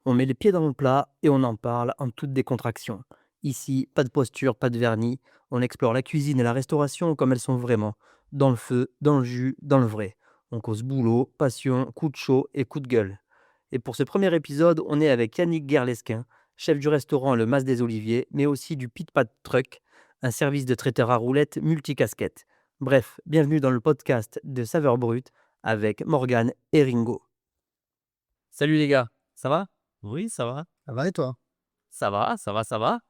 On met les pieds dans le plat et on en parle en toute décontraction. Ici, pas de posture, pas de vernis. On explore la cuisine et la restauration comme elles sont vraiment. Dans le feu, dans le jus, dans le vrai. On cause boulot, passion, coup de chaud et coup de gueule. Et pour ce premier épisode, on est avec Yannick Guerlesquin, chef du restaurant Le Mas des Oliviers, mais aussi du Pit Pat Truck, un service de traiteur à roulettes multicasquette. Bref, bienvenue dans le podcast de Saveurs Brutes avec Morgane et Ringo. Salut les gars, ça va? Oui, ça va. Ça va et toi? Ça va, ça va, ça va.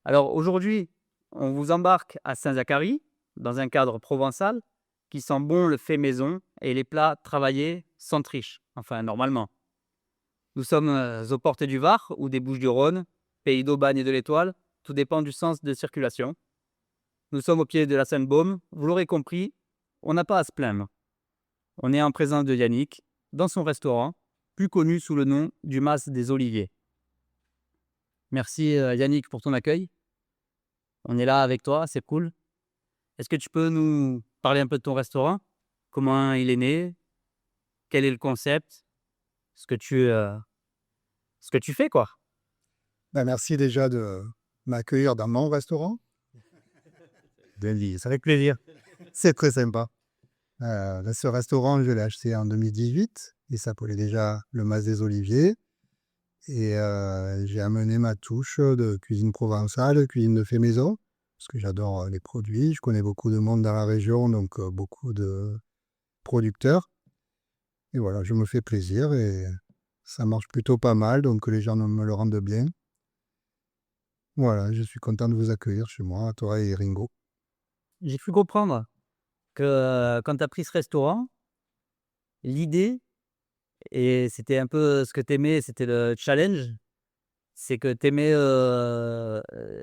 Alors aujourd'hui, on vous embarque à Saint-Zacharie, dans un cadre provençal, qui sent bon le fait maison et les plats travaillés sans triche. Enfin, normalement. Nous sommes aux portes du Var ou des Bouches-du-Rhône, pays d'Aubagne et de l'Étoile. Tout dépend du sens de circulation. Nous sommes au pied de la Sainte-Baume. Vous l'aurez compris, on n'a pas à se plaindre. On est en présence de Yannick, dans son restaurant, plus connu sous le nom du Mas des Oliviers. Merci Yannick pour ton accueil. On est là avec toi, c'est cool. Est-ce que tu peux nous parler un peu de ton restaurant? Comment il est né? Quel est le concept? Ce que tu fais, quoi. Merci déjà de m'accueillir dans mon restaurant. C'est avec plaisir. C'est très sympa. Ce restaurant, je l'ai acheté en 2018. Il s'appelait déjà Le Mas des Oliviers. Et j'ai amené ma touche de cuisine provençale, cuisine de fait maison, parce que j'adore les produits. Je connais beaucoup de monde dans la région, donc beaucoup de producteurs. Et voilà, je me fais plaisir et ça marche plutôt pas mal, donc les gens me le rendent bien. Voilà, je suis content de vous accueillir chez moi, toi et Ringo. J'ai cru comprendre que quand tu as pris ce restaurant, l'idée, et c'était un peu ce que tu aimais, c'était le challenge, c'est que tu aimais,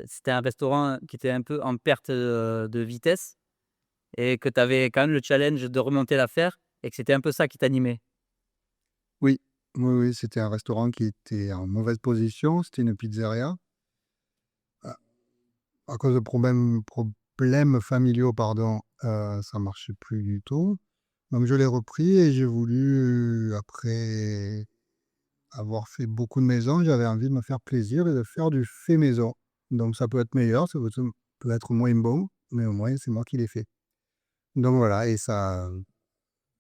c'était un restaurant qui était un peu en perte de vitesse et que tu avais quand même le challenge de remonter l'affaire et que c'était un peu ça qui t'animait. Oui, oui, oui, c'était un restaurant qui était en mauvaise position, c'était une pizzeria. À à cause de problèmes familiaux, pardon, ça marchait plus du tout. Donc je l'ai repris et j'ai voulu, après avoir fait beaucoup de maisons, j'avais envie de me faire plaisir et de faire du fait maison. Donc ça peut être meilleur, peut être moins bon, mais au moins c'est moi qui l'ai fait. Donc voilà, et ça,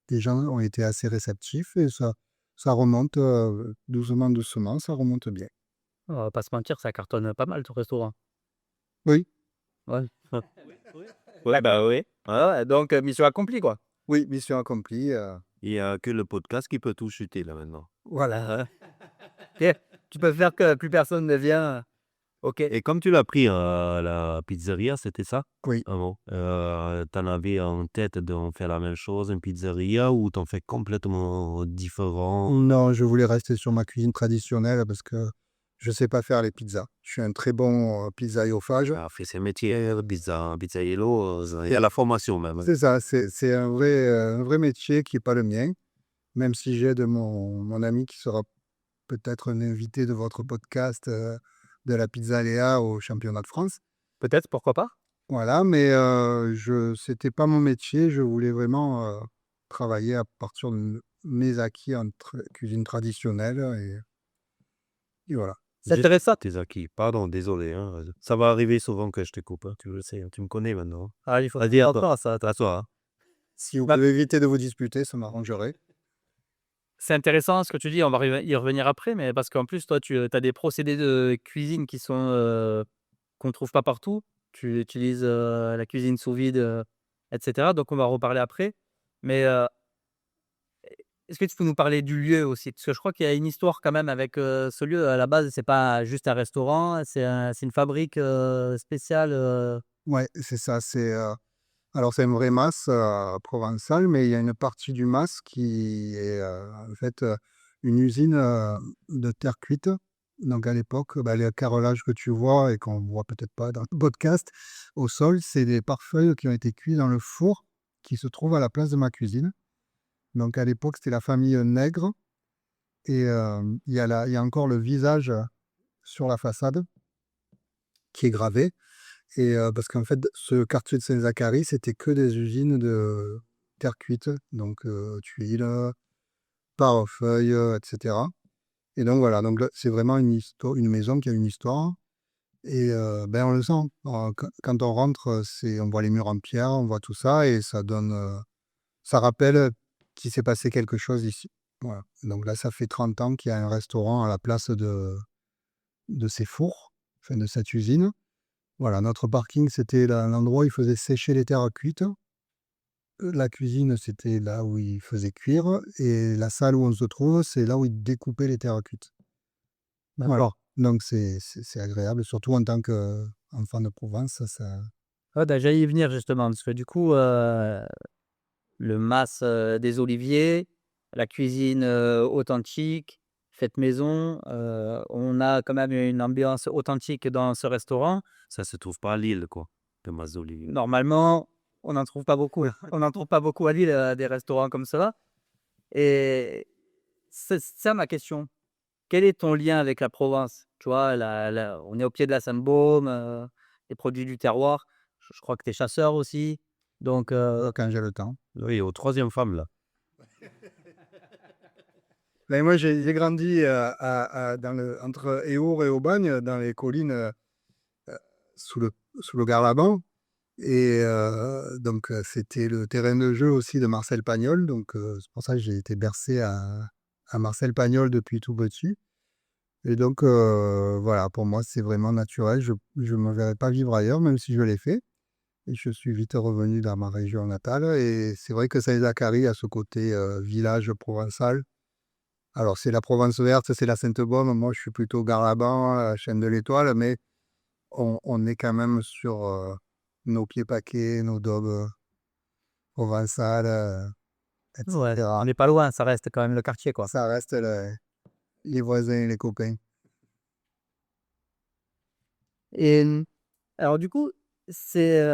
les gens ont été assez réceptifs et ça remonte, doucement, doucement, ça remonte bien. On va pas se mentir, ça cartonne pas mal ton restaurant. Oui, Ouais. Ouais, bah, oui. Ouais, ouais, donc mission accomplie, quoi. oui, mission accomplie, Il y a que le podcast qui peut tout chuter là maintenant. Voilà, OK. Tu peux faire que plus personne ne vient, OK. Et comme tu l'as pris à la pizzeria, c'était ça? oui. Ah bon? Tu avais en tête d'en faire la même chose, une pizzeria, ou t'en fais complètement différent? Non, je voulais rester sur ma cuisine traditionnelle parce que je sais pas faire les pizzas. Je suis un très bon, pizzaïophage. Ah, fait ses métiers, pizzaiolo, il y a la formation même. C'est ça, c'est un vrai métier qui est pas le mien, même si j'aide mon ami qui sera peut-être un invité de votre podcast, de la pizza Léa au championnat de France. Peut-être, pourquoi pas? Voilà, mais c'était pas mon métier. Je voulais vraiment, travailler à partir de mes acquis en cuisine traditionnelle et voilà. C'est intéressant. Tes acquis. Pardon, désolé, hein, ça va arriver souvent que je te coupe, hein, tu le sais, hein, tu me connais maintenant. Ah, il faut Vas-y, à faire toi. attention à ça, À toi, hein. Si vous Bah, pouvez éviter de vous disputer, ça m'arrangerait. c'est intéressant ce que tu dis, on va y revenir après, mais parce qu'en plus, toi, tu as des procédés de cuisine qui sont, qu'on ne trouve pas partout. Tu utilises, la cuisine sous vide, et cetera, donc on va en reparler après. Mais, est-ce que tu peux nous parler du lieu aussi? Parce que je crois qu'il y a une histoire quand même avec, ce lieu. À la base, c'est pas juste un restaurant, c'est une fabrique, spéciale, Ouais, c'est ça, alors c'est un vrai mas, provençal, mais il y a une partie du mas qui est, en fait, une usine, de terre cuite. Donc à l'époque, les carrelages que tu vois et qu'on voit peut-être pas dans le podcast, au sol, c'est des pare-feuilles qui ont été cuits dans le four qui se trouve à la place de ma cuisine. Donc à l'époque, c'était la famille, Nègre et il y a encore le visage, sur la façade qui est gravé. Et parce qu'en fait, ce quartier de Saint-Zacharie, c'était que des usines de terre cuite, donc tuiles, pare-feuilles, et cetera. Et donc voilà, donc là, c'est vraiment une maison qui a une histoire et ben, on le sent. Quand on rentre, on voit les murs en pierre, on voit tout ça et ça donne, ça rappelle qu'il s'est passé quelque chose ici. Voilà. Donc là, ça fait 30 ans qu'il y a un restaurant à la place de ces fours, enfin de cette usine. Voilà, notre parking, c'était l'endroit où ils faisaient sécher les terres cuites. La cuisine, c'était là où ils faisaient cuire et la salle où on se trouve, c'est là où ils découpaient les terres cuites. Voilà, D'accord. donc c'est agréable, surtout en tant qu'enfant de Provence, ça Ouais, bah, j'allais y venir justement parce que du coup, le mas, des oliviers, la cuisine, authentique, faite maison, on a quand même une ambiance authentique dans ce restaurant. Ça se trouve pas à Lille, quoi, le mas d'olivier. Normalement, on n'en trouve pas beaucoup. On n'en trouve pas beaucoup à Lille, des restaurants comme ça et c'est ça ma question. Quel est ton lien avec la Provence? Tu vois, on est au pied de la Sainte-Baume, les produits du terroir. Je crois que tu es chasseur aussi, donc quand j'ai le temps. Oui, aux 3e femme, là. Ben, moi, j'ai grandi, entre Éour et Aubagne, dans les collines, sous le Garlaban et donc c'était le terrain de jeu aussi de Marcel Pagnol, donc c'est pour ça que j'ai été bercé à Marcel Pagnol depuis tout petit et donc voilà, pour moi, c'est vraiment naturel. Je me verrais pas vivre ailleurs, même si je l'ai fait et je suis vite revenu dans ma région natale et c'est vrai que Saint-Zacharie a ce côté, village provençal. Alors c'est la Provence verte, c'est la Sainte-Baume. Moi, je suis plutôt Garlaban, Chaîne de l'Étoile, mais on est quand même sur, nos pieds paquets, nos daubes, provençales, et ouais, on cetera. n'est pas loin, ça reste quand même le quartier, quoi. Ça reste les voisins et les copains. Et alors du coup, c'est,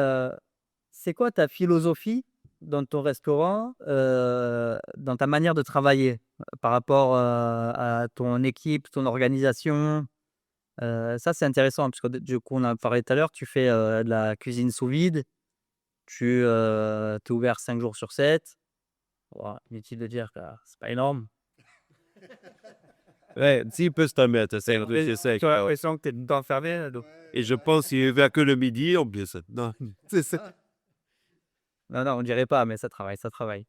c'est quoi ta philosophie dans ton restaurant, dans ta manière de travailler, par rapport, à ton équipe, ton organisation? Ça, c'est intéressant parce que du coup, on en a parlé tout à l'heure, tu fais, de la cuisine sous vide, tu es ouvert 5 jours sur 7. Bon, inutile de dire que c'est pas énorme. Ouais, un petit peu se permettre, c'est un peu Mais sec. tu as l'impression que tu es tout le temps fermé, donc Et je pense qu'il est ouvert que le midi, en plus. Non. C'est ça. non, non, on dirait pas, mais ça travaille, ça travaille.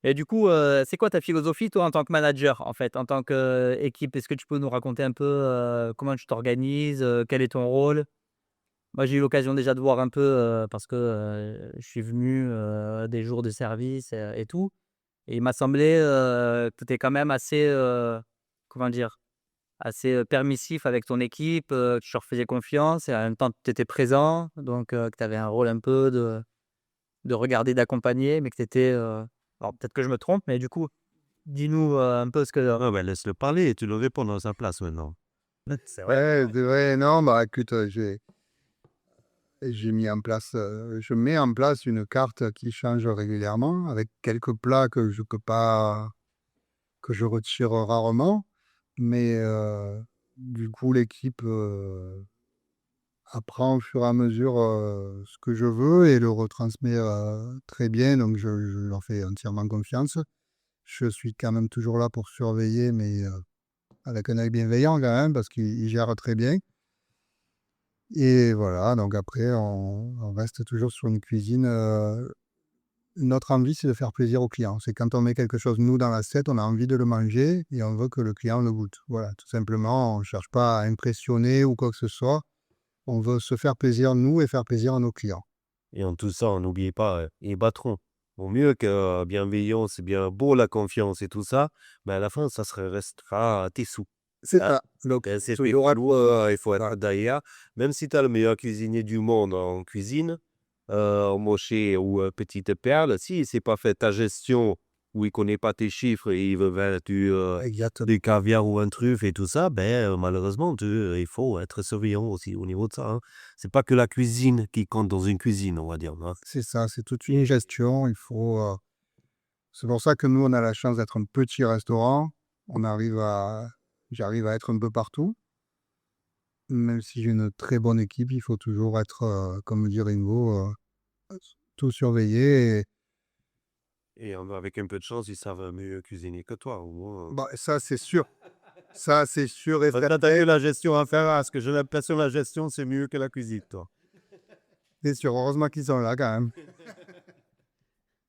Et du coup, c'est quoi ta philosophie, toi, en tant que manager, en fait, en tant qu'équipe? Est-ce que tu peux nous raconter un peu, comment tu t'organises, quel est ton rôle? Moi, j'ai eu l'occasion déjà de voir un peu, parce que, je suis venu, des jours de service, et tout et il m'a semblé, que tu es quand même assez, comment dire? Assez, permissif avec ton équipe, que tu leur faisais confiance et en même temps tu étais présent, donc que tu avais un rôle un peu de regarder, d'accompagner, mais que tu étais, alors peut-être que je me trompe, mais du coup, dis-nous, un peu ce que Ah, ben, laisse-le parler et tu le réponds dans sa place maintenant. c'est vrai. Ouais, c'est vrai. Non, bah, écoute, j'ai mis en place, je mets en place une carte qui change régulièrement avec quelques plats que je retire rarement, mais du coup, l'équipe, apprend au fur et à mesure, ce que je veux et le retransmet, très bien, donc je leur fais entièrement confiance. Je suis quand même toujours là pour surveiller, mais avec un œil bienveillant quand même parce qu'ils gèrent très bien et voilà, donc après on reste toujours sur une cuisine, notre envie, c'est de faire plaisir aux clients. C'est quand on met quelque chose, nous, dans l'assiette, on a envie de le manger et on veut que le client le goûte. Voilà, tout simplement, on ne cherche pas à impressionner ou quoi que ce soit. On veut se faire plaisir, nous, et faire plaisir à nos clients. Et en tout ça, on n'oublie pas, les patrons. Au mieux que bienveillance, c'est bien beau la confiance et tout ça, mais à la fin, ça restera à tes sous. C'est Hein? ça. Donc, C'est il y tes aura sous, il faut être derrière. Même si tu as le meilleur cuisinier du monde en cuisine, embauché ou petite perle, si c'est pas fait ta gestion, ou il connaît pas tes chiffres et il veut vendre exactement. du caviar ou un truffe et tout ça, ben, malheureusement, il faut être surveillant aussi au niveau de ça, hein. C'est pas que la cuisine qui compte dans une cuisine, on va dire, hein. C'est ça, c'est toute une gestion. C'est pour ça que nous, on a la chance d'être un petit restaurant. On arrive à, J'arrive à être un peu partout. Même si j'ai une très bonne équipe, il faut toujours être, comme dit Ringo, tout surveiller. Et avec un peu de chance, ils savent mieux cuisiner que toi, au moins. Bah, ça, c'est sûr. Ça, c'est sûr et T'as certain. eu la gestion à faire, parce que j'ai l'impression que la gestion, c'est mieux que la cuisine, toi. C'est sûr. Heureusement qu'ils sont là quand même.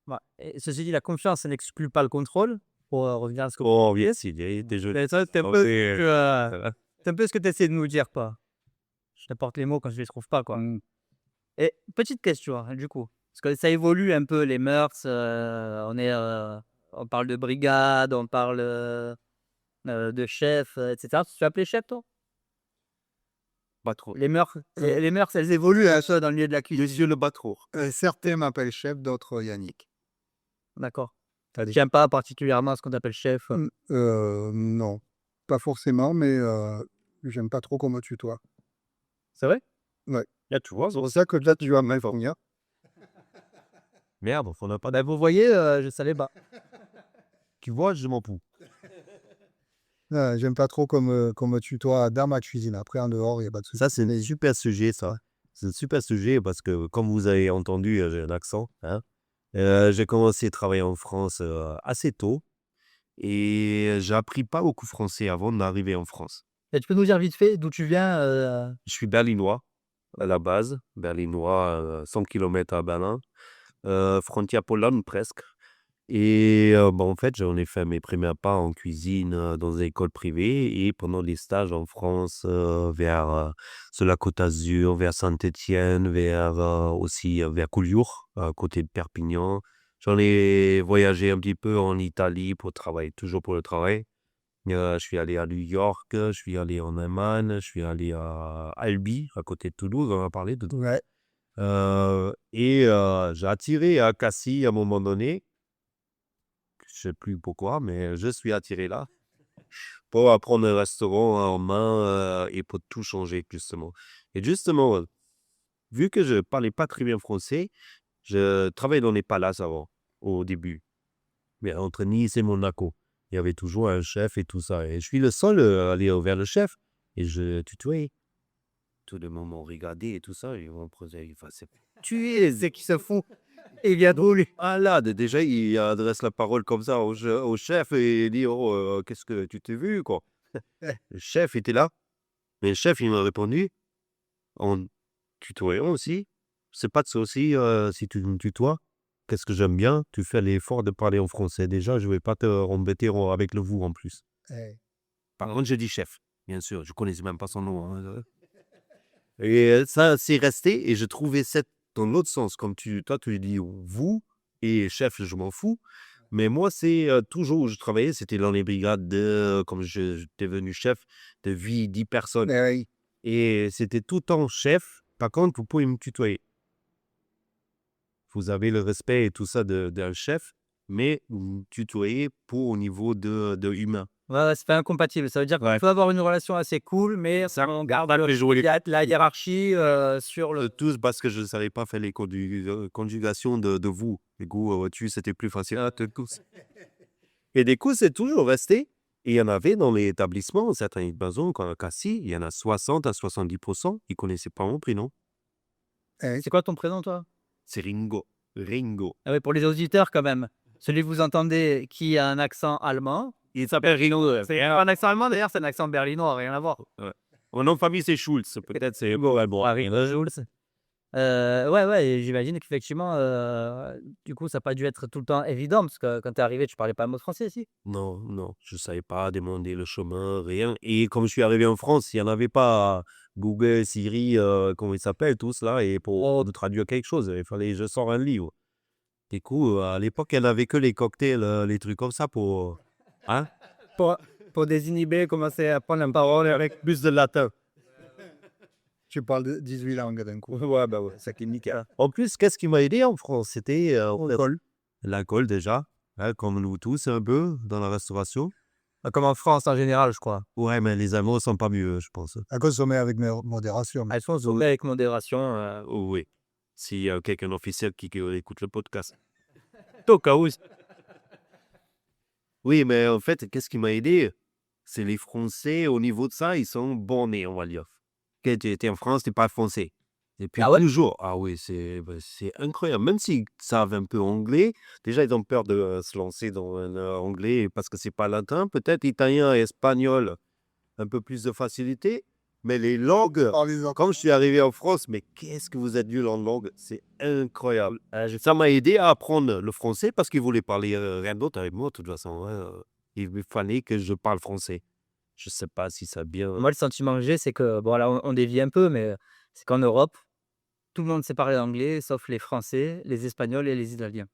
Ouais. Et ceci dit, la confiance, ça n'exclut pas le contrôle. Pour revenir à ce que Oh, bien, si, désolé. mais ça, c'est un peu c'est un peu ce que tu essaies de nous dire, quoi. Je t'apporte les mots quand je les trouve pas, quoi. Et petite question, hein, du coup, parce que ça évolue un peu les mœurs, on parle de brigade, on parle, de chef, et cetera. Tu te fais appeler chef, toi? Pas trop. Les mœurs, elles évoluent un peu dans le milieu de la cuisine. Monsieur le trop. Certains m'appellent chef, d'autres Yannick. D'accord. Tu n'aimes pas particulièrement ce qu'on appelle chef? Non, pas forcément, mais j'aime pas trop qu'on me tutoie. C'est vrai? Ouais. Là, tu vois, C'est pour ça que là, tu vas m'informer. merde, on n'a pas Bah, vous voyez, je savais pas. Tu vois, je m'en fous. J'aime pas trop qu'on me tutoie dans ma cuisine. Après, en dehors, il n'y a pas de souci. Ça, c'est un super sujet, ça. C'est un super sujet parce que, comme vous avez entendu, j'ai un accent. Hein. J'ai commencé à travailler en France assez tôt et j'ai appris pas beaucoup français avant d'arriver en France. Et tu peux nous dire vite fait d'où tu viens, Je suis berlinois à la base, berlinois, 100 km à Berlin, frontière Pologne presque. Et en fait, j'en ai fait mes premiers pas en cuisine dans une école privée et pendant des stages en France, sur la Côte d'Azur, vers Saint-Étienne, aussi vers Collioure, à côté de Perpignan. J'en ai voyagé un petit peu en Italie pour travailler, toujours pour le travail. Je suis allé à New York, je suis allé en Allemagne, je suis allé à Albi, à côté de Toulouse, on en a parlé de. Ouais. J'ai attiré à Cassis à un moment donné. Je sais plus pourquoi, mais je suis attiré là pour apprendre un restaurant en main et pour tout changer, justement. Et justement, vu que je parlais pas très bien français, je travaillais dans les palaces avant, au début. Mais entre Nice et Monaco, il y avait toujours un chef et tout ça. Et je suis le seul à aller vers le chef et je tutoyais. Tout le monde m'ont regardé et tout ça. Et on posait, enfin, tu es, c'est qui se font. et il vient de rouler. Ah là, déjà, il adresse la parole comme ça au chef et il dit: «Oh, qu'est-ce que tu t'es vu, quoi?» Le chef était là, mais le chef, il m'a répondu en tutoyant aussi. «C'est pas de souci, si tu me tutoies. Qu'est-ce que j'aime bien, tu fais l'effort de parler en français. Déjà, je vais pas te embêter avec le vous en plus». Eh, Par contre, je dis chef, bien sûr, je connaissais même pas son nom, hein, et ça, c'est resté et je trouvais cette dans l'autre sens, comme toi, tu dis «vous» et chef, je m'en fous. Mais moi, c'est toujours où je travaillais, c'était dans les brigades comme j'étais devenu chef, de 10 personnes. oui. Et c'était tout le temps chef. Par contre, vous pouvez me tutoyer. Vous avez le respect et tout ça d'un chef, mais vous me tutoyez pour au niveau de humain. Ouais, ouais, c'est pas incompatible. Ça veut dire qu'on Ouais. peut avoir une relation assez cool, mais on garde la hiérarchie, sur le Tous parce que je ne savais pas faire les conjugations de vous. Du coup, tu, c'était plus facile. Ah, tous. Et du coup, c'est toujours resté. Et il y en avait dans les établissements, certaines maisons, comme à Cassis, il y en a 60 à 70%, ils ne connaissaient pas mon prénom. c'est quoi ton prénom, toi? C'est Ringo. Ringo. Ah oui, pour les auditeurs quand même. Celui que vous entendez qui a un accent allemand, Il s'appelle Ringo. c'est pas un accent allemand d'ailleurs, c'est un accent berlinois, rien à voir. Ouais. Mon nom de famille, c'est Schulz. Peut-être c'est bon. Schulz. Ouais, ouais, et j'imagine qu'effectivement, du coup, ça n'a pas dû être tout le temps évident parce que quand tu es arrivé, tu parlais pas un mot de français, si? Non, non, je ne savais pas demander le chemin, rien. Et comme je suis arrivé en France, il n'y en avait pas Google, Siri, comment ils s'appellent tous là, et pour nous traduire quelque chose, il fallait que je sors un livre. Du coup, à l'époque, il n'y en avait que les cocktails, les trucs comme ça pour. Hein? Pour pour désinhiber, commencer à prendre la parole avec plus de latin. Tu parles de 18 langues d'un coup. Ouais, bah ouais, ça qui est nickel. En plus, qu'est-ce qui m'a aidé en France? C'était L'alcool. l'alcool déjà, hein, comme nous tous un peu dans la restauration. Comme en France en général, je crois. Ouais, mais les Allemands sont pas mieux, je pense. À consommer avec modération. Elles sont sommées avec modération, Oh, oui. S'il y a quelqu'un officiel qui écoute le podcast. au cas où. Oui, mais en fait, qu'est-ce qui m'a aidé? C'est les Français, au niveau de ça, ils sont bornés, on va dire. Quand tu étais en France, tu pas français. Et puis Ah ouais? toujours, ah oui, c'est incroyable. Même s'ils savent un peu anglais, déjà, ils ont peur de se lancer dans un anglais parce que c'est pas latin, peut-être italien et espagnol. un peu plus de facilité. Mais les langues, Parlez-en. quand je suis arrivé en France, mais qu'est-ce que vous êtes nul en langue, c'est incroyable. Ça m'a aidé à apprendre le français parce qu'ils voulaient parler rien d'autre avec moi, de toute façon. Hein. Il fallait que je parle français. Je sais pas si ça a bien. Moi, le sentiment que j'ai, c'est que, bon, là, on dévie un peu, mais c'est qu'en Europe, tout le monde sait parler anglais, sauf les Français, les Espagnols et les Italiens.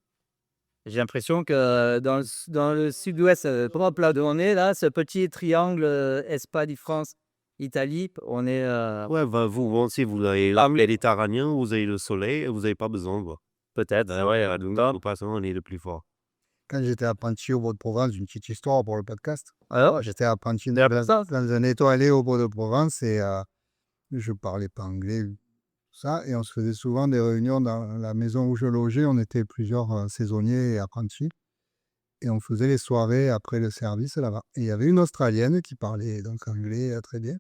J'ai l'impression que dans le sud-ouest, Europe, là où on est, là, ce petit triangle Espagne, France, Italie, on est. Ouais, bah, vous aussi, vous avez la Méditerranée, vous avez le soleil, vous n'avez pas besoin. Quoi. Peut-être. Ouais, donc là, de toute façon, on est le plus fort. Quand j'étais apprenti au Beau-de-Provence, une petite histoire pour le podcast. Alors, J'étais apprenti d'ailleurs, pour dans, ça, dans un étoilé au Beau-de-Provence et je parlais pas anglais, tout ça. Et on se faisait souvent des réunions dans la maison où je logeais. On était plusieurs saisonniers et apprentis. Et on faisait les soirées après le service là-bas. Et il y avait une Australienne qui parlait donc anglais très bien.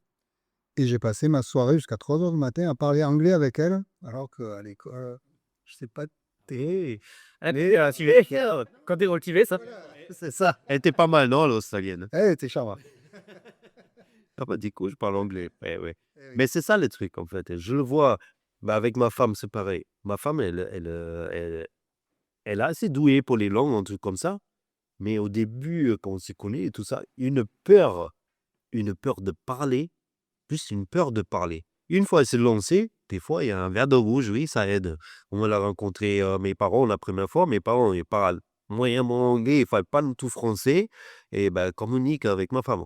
Et j'ai passé ma soirée jusqu'à 3 heures du matin à parler anglais avec elle, alors qu'à l'école, je sais pas. quand t'es cultivé, ça. C'est ça. Elle était pas mal, non, l'Australienne? Elle était charmante. Ah bah, du coup, je parle anglais. Ouais, ouais. Eh oui. Mais c'est ça le truc, en fait. Je le vois. Bah, avec ma femme, c'est pareil. Ma femme, elle est assez douée pour les langues, un truc comme ça. Mais au début, quand on s'y connaît et tout ça, une peur de parler, plus une peur de parler. Une fois elle s'est lancée, des fois, il y a un verre de rouge, oui, ça aide. On l'a rencontré, mes parents, la première fois. Mes parents, ils parlent moyennement anglais, ils parlent pas du tout français. Et ben, communique avec ma femme.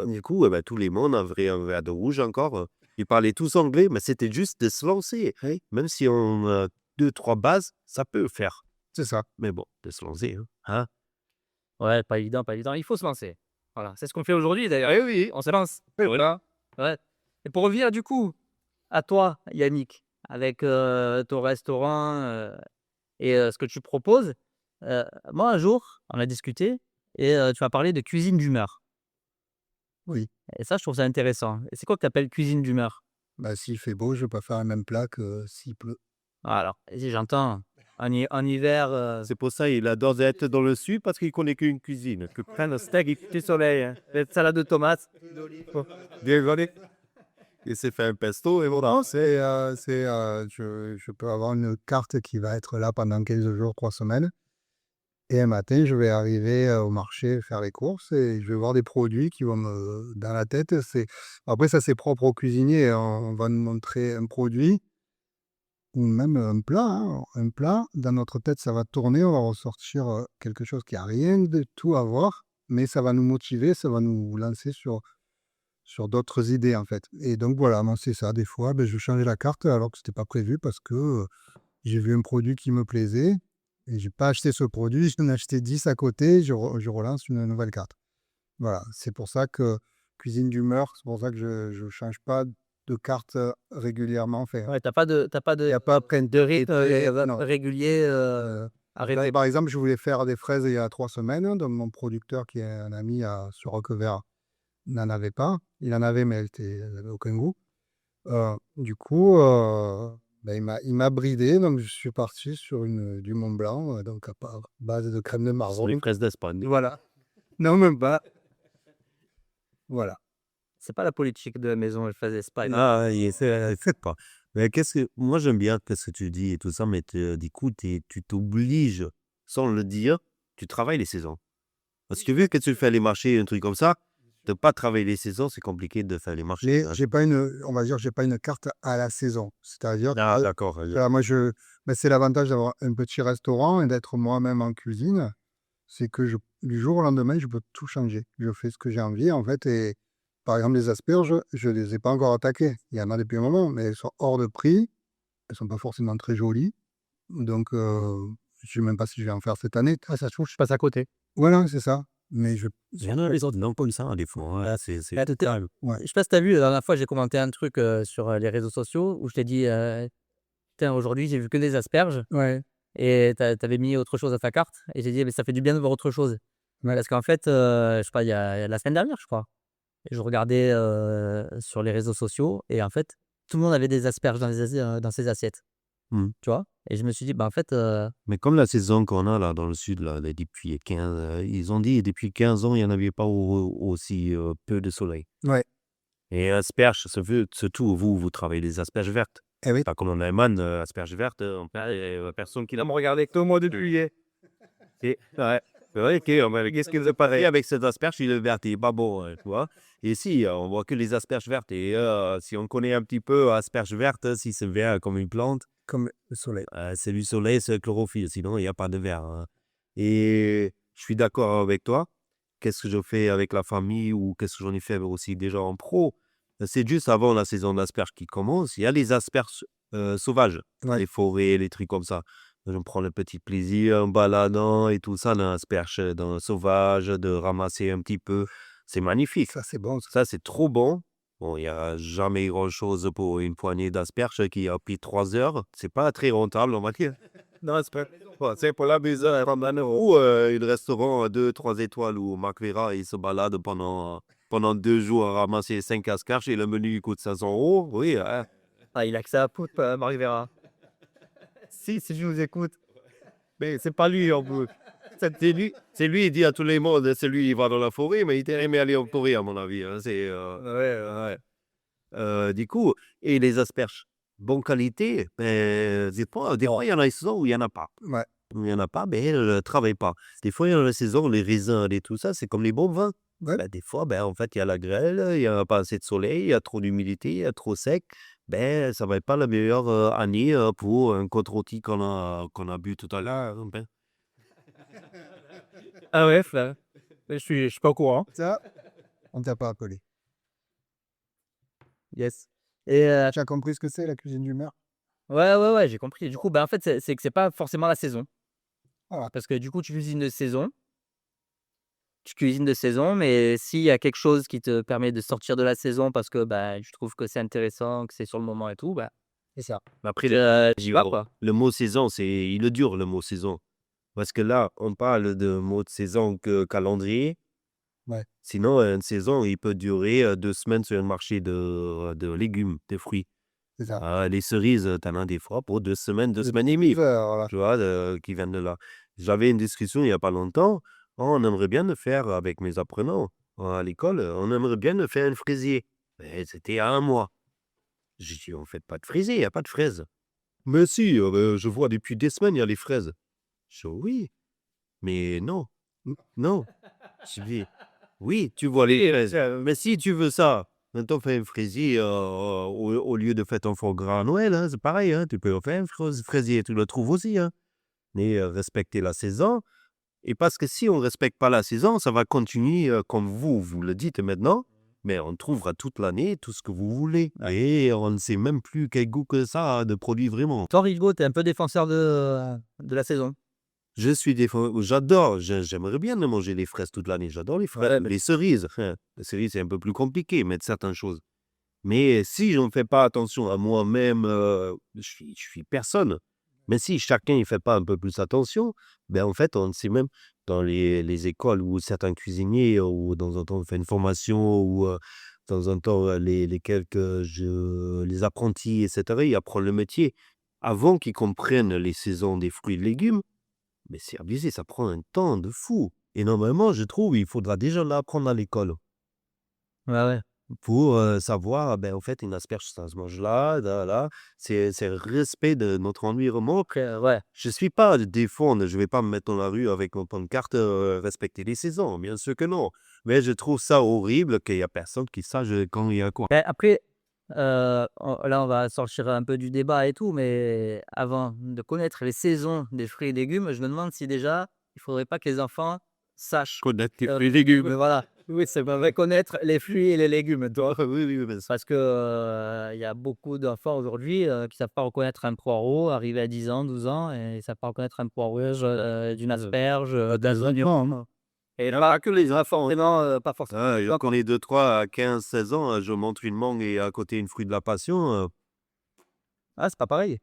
Du coup, ben, tous les mois, on avait un verre de rouge encore. Ils parlaient tous anglais, mais c'était juste de se lancer. Oui. Même si on a 2, 3 bases, ça peut faire. C'est ça. Mais bon, de se lancer, hein. Ouais, pas évident, pas évident. Il faut se lancer. Voilà, c'est ce qu'on fait aujourd'hui d'ailleurs. Oui, oui. On se lance. Voilà. Ouais. Et pour revenir du coup à toi, Yannick, avec ton restaurant et ce que tu proposes, moi un jour, on a discuté et tu m'as parlé de cuisine d'humeur. Oui. Et ça, je trouve ça intéressant. Et c'est quoi que tu appelles cuisine d'humeur? Bah, s'il fait beau, je vais pas faire le même plat que s'il pleut. Alors, si j'entends en hiver, C'est pour ça il adore être dans le sud parce qu'il connaît qu'une cuisine. Que prendre un steak et du soleil, hein, une salade de tomates. désolé. Il s'est fait un pesto et voilà. Non, je peux avoir une carte qui va être là pendant 15 jours, 3 semaines. Et un matin, je vais arriver au marché faire les courses et je vais voir des produits qui vont me dans la tête. Après, ça, c'est propre au cuisinier. On va nous montrer un produit ou même un plat, hein. Un plat, dans notre tête, ça va tourner. On va ressortir quelque chose qui a rien de tout à voir, mais ça va nous motiver, ça va nous lancer sur d'autres idées, en fait. Et donc voilà, moi, c'est ça. Des fois, je changeais la carte alors que c'était pas prévu parce que j'ai vu un produit qui me plaisait et j'ai pas acheté ce produit, j'en ai acheté 10 à côté, je relance une nouvelle carte. Voilà, c'est pour ça que cuisine d'humeur, c'est pour ça que je change pas de carte régulièrement. Enfin, Ouais, t'as pas il y a pas plein de rythme non. régulier à Là, répéter. par exemple, je voulais faire des fraises il y a 3 semaines, donc mon producteur qui est un ami sur Roquevert n'en avait pas. Il en avait, mais elles avaient aucun goût. Du coup, il m'a bridé, donc je suis parti sur du Mont Blanc, donc à base de crème de Sur les marron. fraises d'Espagne. Voilà. Non, même pas. Voilà. C'est pas la politique de la maison, elle faisait Espagne. Ah, c'est pas. Mais moi, j'aime bien ce que tu dis et tout ça, mais du coup, tu t'obliges, sans le dire, tu travailles les saisons. Parce que vu que tu fais les marchés, un truc comme ça, de pas travailler les saisons, c'est compliqué de faire les marchés. J'ai pas on va dire, j'ai pas une carte à la saison. C'est-à-dire Ah, que, d'accord. voilà, moi, c'est l'avantage d'avoir un petit restaurant et d'être moi-même en cuisine, c'est que du jour au lendemain, je peux tout changer. Je fais ce que j'ai envie, en fait. Et par exemple, les asperges, je les ai pas encore attaquées. Il y en a depuis un moment, mais elles sont hors de prix. Elles sont pas forcément très jolies. Donc, je sais même pas si je vais en faire cette année. Ah, ça se trouve, Je passe à côté. voilà, c'est ça. Mais Il y en a les autres, non, comme ça, des fois. Ouais, c'est terrible. ouais. Je sais pas si tu as vu, la dernière fois, j'ai commenté un truc sur les réseaux sociaux où je t'ai dit putain, aujourd'hui, j'ai vu que des asperges Ouais. et t'avais mis autre chose à ta carte. Et j'ai dit, mais ça fait du bien de voir autre chose. Ouais. Parce qu'en fait, je sais pas, il y a la semaine dernière, je crois, et je regardais sur les réseaux sociaux et en fait, tout le monde avait des asperges dans ses assiettes. tu vois? Et je me suis dit: «Bah, en fait, Mais comme la saison qu'on a là dans le sud là, depuis 15, ils ont dit depuis 15 ans, il y en avait pas aussi, peu de soleil. Ouais. Et asperges, surtout vous, vous travaillez les asperges vertes. Eh oui. Pas comme en Allemagne, asperges vertes, personne qui l'a me regarder que moi de juillet. Et ouais, c'est vrai que, qu'est-ce que vous pareil avec cette asperge, il est vert, il est pas bon, tu vois? Et ici, on voit que les asperges vertes et si on connaît un petit peu asperges vertes, si c'est vert comme une plante, Comme le soleil. c'est du soleil, c'est le chlorophylle, sinon il y a pas de vert, hein. Et je suis d'accord avec toi. Qu'est-ce que je fais avec la famille ou qu'est-ce que j'en ai fait aussi déjà en pro? C'est juste avant la saison d'asperges qui commence, il y a les asperges, sauvages, Ouais. les forêts, les trucs comme ça. Je me prends le petit plaisir en baladant et tout ça dans l'asperge, dans sauvage, de ramasser un petit peu. C'est magnifique. Ça, c'est bon ça. Ça, c'est trop bon. Bon, il y a jamais grand-chose pour une poignée d'asperges qui a pris 3 heures. C'est pas très rentable, on va dire. Non, c'est pas bon, c'est pour la maison, ou un restaurant 2-3 étoiles où Marc Vera, il se balade pendant 2 jours à ramasser 5 asperges et le menu il coûte 500 €. Oui, ah, il a que ça à foutre, Marc Vera. Si je vous écoute. mais c'est pas lui en plus. C'est lui, il dit à tout le monde, c'est lui, il va dans la forêt, mais il t'a aimé aller en forêt à mon avis, hein, c'est, Ouais, ouais. Du coup et les asperges, bonne qualité, des fois, il y en a une saison où il y en a pas. Ouais. Il y en a pas, mais elle ne travaille pas. Des fois, il y a la saison, les raisins et tout ça, c'est comme les bons vins. Ouais. Des fois, en fait, il y a la grêle, il y a pas assez de soleil, il y a trop d'humidité, il y a trop sec. Ça va être pas la meilleure, année, pour un côte rôti qu'on a bu tout à l'heure, Ah ouais, enfin, je suis pas au courant. Ça, on t'a pas appelé. Yes. Et Tu as compris ce que c'est la cuisine d'humeur? ouais, j'ai compris. Du coup, bah, en fait, c'est que c'est pas forcément la saison. Voilà. Parce que du coup, tu cuisines de saison, mais s'il y a quelque chose qui te permet de sortir de la saison parce que, bah, tu trouves que c'est intéressant, que c'est sur le moment et tout, bah, c'est ça. mais après J'y vas, quoi. le mot saison, il est dur, le mot saison. Parce que là, on parle de mot de saison que calendrier. Ouais. Sinon, une saison, il peut durer, 2 semaines sur un marché de légumes, de fruits. C'est ça. Les cerises, tu en as des fois pour 2 semaines, 2 Le semaines et petit demie, hiver, voilà. tu vois? Qui viennent de là. J'avais une discussion il y a pas longtemps. «Oh, on aimerait bien le faire avec mes apprenants, à l'école, on aimerait bien le faire un fraisier». Mais c'était à 1 mois. J'ai dit: «On fait pas de fraisier, il y a pas de fraises». «Mais si, je vois depuis des semaines, il y a les fraises». Je dis: «Oui, mais non, non». Je dis: «Oui, tu vois les fraises, mais si tu veux ça, maintenant fais un fraisier, au lieu de faire ton foie gras à Noël, hein, c'est pareil, hein, tu peux en faire un fraisier, tu le trouves aussi, hein». Mais respecter la saison et parce que si on respecte pas la saison, ça va continuer, comme vous le dites maintenant, mais on trouvera toute l'année tout ce que vous voulez et on ne sait même plus quel goût que ça a de produit vraiment. Toi, Rigo, tu es un peu défenseur de la saison? Je suis j'adore, j'aimerais bien de manger des fraises toute l'année, j'adore les fraises. Ouais, mais Les cerises, les cerises, c'est un peu plus compliqué, mettre certaines choses. Mais si je ne fais pas attention à moi-même, je suis personne. Mais si chacun ne fait pas un peu plus attention, en fait, on ne sait même dans les écoles où certains cuisiniers ou de temps en temps on fait une formation ou, de temps en temps, les quelques les apprentis et cetera, ils apprennent le métier. Avant qu'ils comprennent les saisons des fruits et légumes, mais c'est abusé, ça prend un temps de fou et normalement, je trouve, il faudra déjà l'apprendre à l'école. ouais. Pour, savoir, en fait, une asperge, ça se mange là, là, là. C'est le respect de notre environnement. Après, ouais. Je suis pas de défendre, je vais pas me mettre dans la rue avec mon pancarte, respecter les saisons, bien sûr que non. Mais je trouve ça horrible qu'il y a personne qui sache, quand il y a quoi. Beh, après, on va sortir un peu du débat et tout, mais avant de connaître les saisons des fruits et légumes, je me demande si déjà, il faudrait pas que les enfants sachent, Connaître les mais légumes. voilà, oui, c'est vrai, connaître les fruits et les légumes, tu vois? Oui, oui, oui, bien sûr. Parce que, il y a beaucoup d'enfants aujourd'hui, qui savent pas reconnaître un poireau arrivé à 10 ans, 12 ans et ils savent pas reconnaître un poireau, d'une asperge, d'un oignon. Et pas que les enfants, vraiment, pas forcément. Quand on est de 3 à 15-16 ans, je montre une mangue et à côté une fruit de la passion, Ah, c'est pas pareil.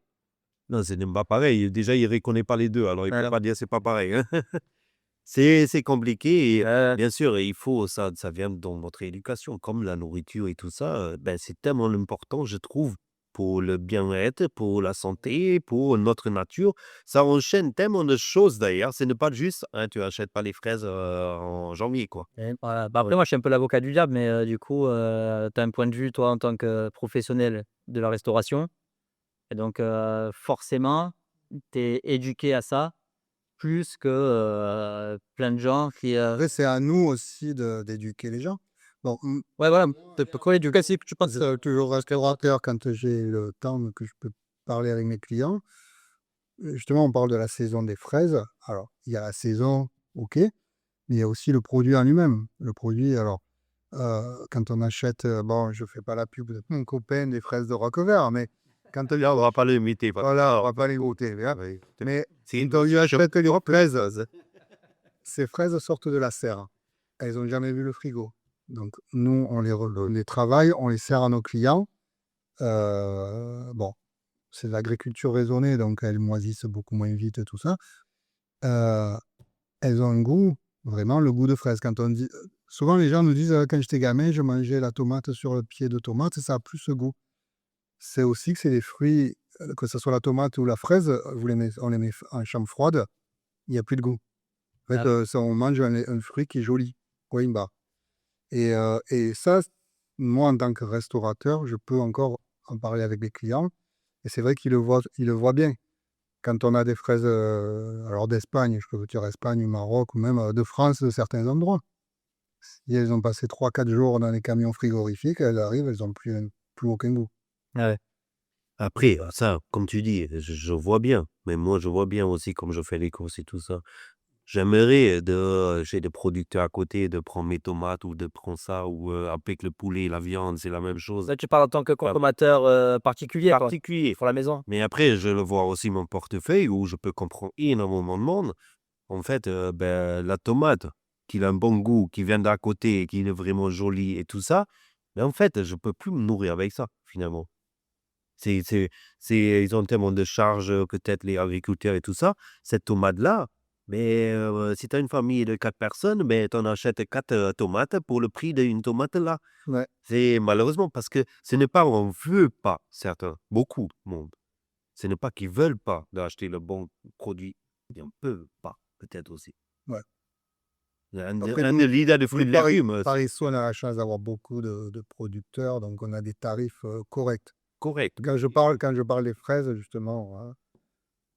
non, c'est même pas pareil. Déjà, il reconnaît pas les 2, alors il peut Voilà. pas dire c'est pas pareil, hein. C'est compliqué et Heu, bien sûr, il faut ça vient dans notre éducation, comme la nourriture et tout ça, c'est tellement important, je trouve, pour le bien-être, pour la santé, pour notre nature. Ça enchaîne tellement de choses d'ailleurs. Ce n'est pas juste, hein, tu achètes pas les fraises en janvier, quoi. Et voilà. Bah, après moi je suis un peu l'avocat du diable, mais du coup, tu as un point de vue toi en tant que professionnel de la restauration et donc forcément, tu es éduqué à ça plus que, plein de gens qui, Après, c'est à nous aussi d'éduquer les gens. Bon, ouais voilà, tu peux quoi éduquer si tu penses toujours restaurateur quand j'ai le temps que je peux parler avec mes clients. Justement, on parle de la saison des fraises. Alors, il y a la saison, OK, mais il y a aussi le produit en lui-même. Le produit, alors, quand on achète, bon, je fais pas la pub de mon copain des fraises de Roquevert, mais quand on Là, on va pas le imiter. voilà, on va pas les goûter, hein. Oui. Mais C'est quand on lui achète les fraises, ces fraises sortent de la serre. Elles ont jamais vu le frigo. Donc nous, on les travaille, on les sert à nos clients. Bon, c'est de l'agriculture raisonnée, donc elles moisissent beaucoup moins vite, tout ça. Elles ont un goût, vraiment le goût de fraise. Quand on dit, souvent les gens nous disent, quand j'étais gamin, je mangeais la tomate sur le pied de tomate, ça a plus ce goût. C'est aussi que c'est des fruits, que ce soit la tomate ou la fraise, on les met en chambre froide, il y a plus de goût. En fait, Ah. ça, on mange un fruit qui est joli, point barre. Et ça, moi, en tant que restaurateur, je peux encore en parler avec les clients et c'est vrai qu'ils le voient bien. Quand on a des fraises, alors d'Espagne, je peux vous dire Espagne ou Maroc ou même, de France, de certains endroits. Si elles ont passé 3 4 jours dans les camions frigorifiques, elles arrivent, elles ont plus aucun goût. Ah ouais. Après, ça, comme tu dis, je vois bien. Mais moi, je vois bien aussi comme je fais les courses et tout ça. J'aimerais chez des producteurs à côté, de prendre mes tomates ou de prendre ça ou avec le poulet, la viande, c'est la même chose. Là tu parles en tant que consommateur, particulier quoi, Particulier. pour la maison? Mais après, je le vois aussi mon portefeuille où je peux comprendre énormément de monde. En fait, la tomate, qui a un bon goût, qui vient d'à côté, qui est vraiment jolie et tout ça, mais en fait, je peux plus me nourrir avec ça, finalement. C'est c'est ils ont tellement de charges, peut-être les agriculteurs et tout ça. Cette tomate-là, mais si tu as une famille de 4 personnes, mais tu en achètes 4 tomates pour le prix d'une tomate là. Ouais. C'est malheureusement parce que ce n'est pas on veut pas certains, beaucoup de monde. Ce n'est pas qu'ils veulent pas d'acheter le bon produit, ils en peuvent pas, peut-être aussi. Ouais. Un Après, leader de fruits et nous, de légumes, par ici, on a la chance d'avoir beaucoup de producteurs, donc on a des tarifs, corrects. correct. Quand je parle des fraises, justement, hein,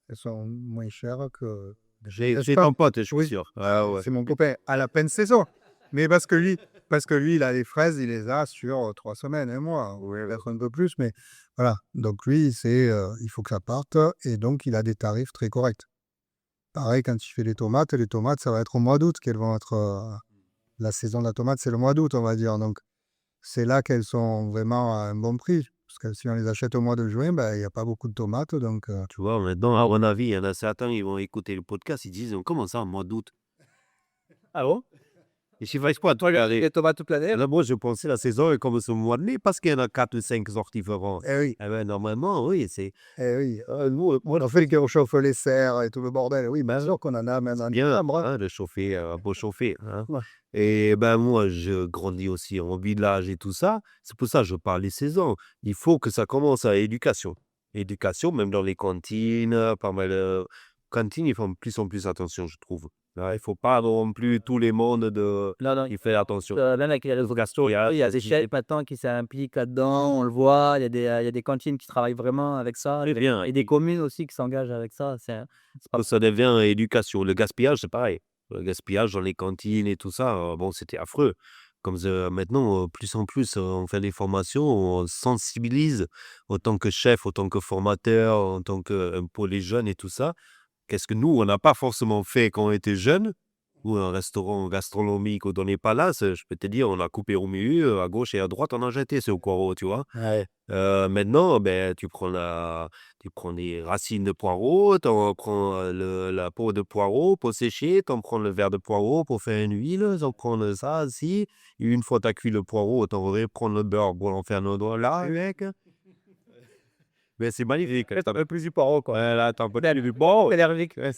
elles sont moins chères que J'ai ton pote, je suis oui, sûr. Ah ouais. c'est mon copain à la pleine saison. Mais parce que lui, il a les fraises, il les a sur 3 semaines, un mois, ou peut-être un peu plus, mais voilà. Donc lui, il faut que ça parte et donc il a des tarifs très corrects. Pareil, quand il fait les tomates, ça va être au mois d'août qu'elles vont être, la saison de la tomate, c'est le mois d'août, on va dire. Donc c'est là qu'elles sont vraiment à un bon prix. Parce que si on les achète au mois de juin, ben, il y a pas beaucoup de tomates, donc Tu vois, maintenant, à mon avis, il y en a certains, ils vont écouter le podcast, ils disent: «Comment ça, en mois d'août?» Ah bon? Et je fais exprès de Toi regarder. les tomates toute l'année? Là, moi, je pensais la saison, elle commence au mois de mai parce qu'il y en a 4 ou 5 sortes différentes. eh oui, Eh ben, normalement, oui, c'est eh oui. Nous, on fait qu'on chauffe les serres et tout le bordel. Oui, bien sûr qu'on en a même en bien, décembre, hein. hein, de chauffer, pour chauffer, hein. Ouais. Et ben, moi, je grandis aussi en village et tout ça. C'est pour ça que je parle des saisons. Il faut que ça commence à éducation. Éducation, même dans les cantines, pas mal, cantines, ils font de plus en plus attention, je trouve. Là, il faut pas non plus tous les mondes Non, non, qui fait attention. même avec les réseaux gastro, il y a des chefs maintenant qui s'impliquent là-dedans, on le voit, il y a des cantines qui travaillent vraiment avec ça Très bien. et des communes aussi qui s'engagent avec ça, c'est pas Ça devient éducation. Le gaspillage, c'est pareil. Le gaspillage dans les cantines et tout ça, bon, c'était affreux. Comme maintenant, plus en plus, on fait des formations, on sensibilise autant que chef, autant que formateur, en tant que pour les jeunes et tout ça. Qu'est-ce que nous, on n'a pas forcément fait quand on était jeunes, ou un restaurant gastronomique où on n'est pas là, je peux te dire, on a coupé au milieu, à gauche et à droite, on a jeté ce poireau, tu vois. ouais. Maintenant, ben, tu prends des racines de poireau, tu en prends, la peau de poireau pour sécher, tu en prends le verre de poireau pour faire une huile, tu en prends ça aussi. Et une fois tu as cuit le poireau, tu en prendre le beurre pour en faire nos doigts là avec. Mais c'est magnifique. Tu as plus du poireau quoi. Ouais, là, tu un peu du bon. Allergique. Ouais,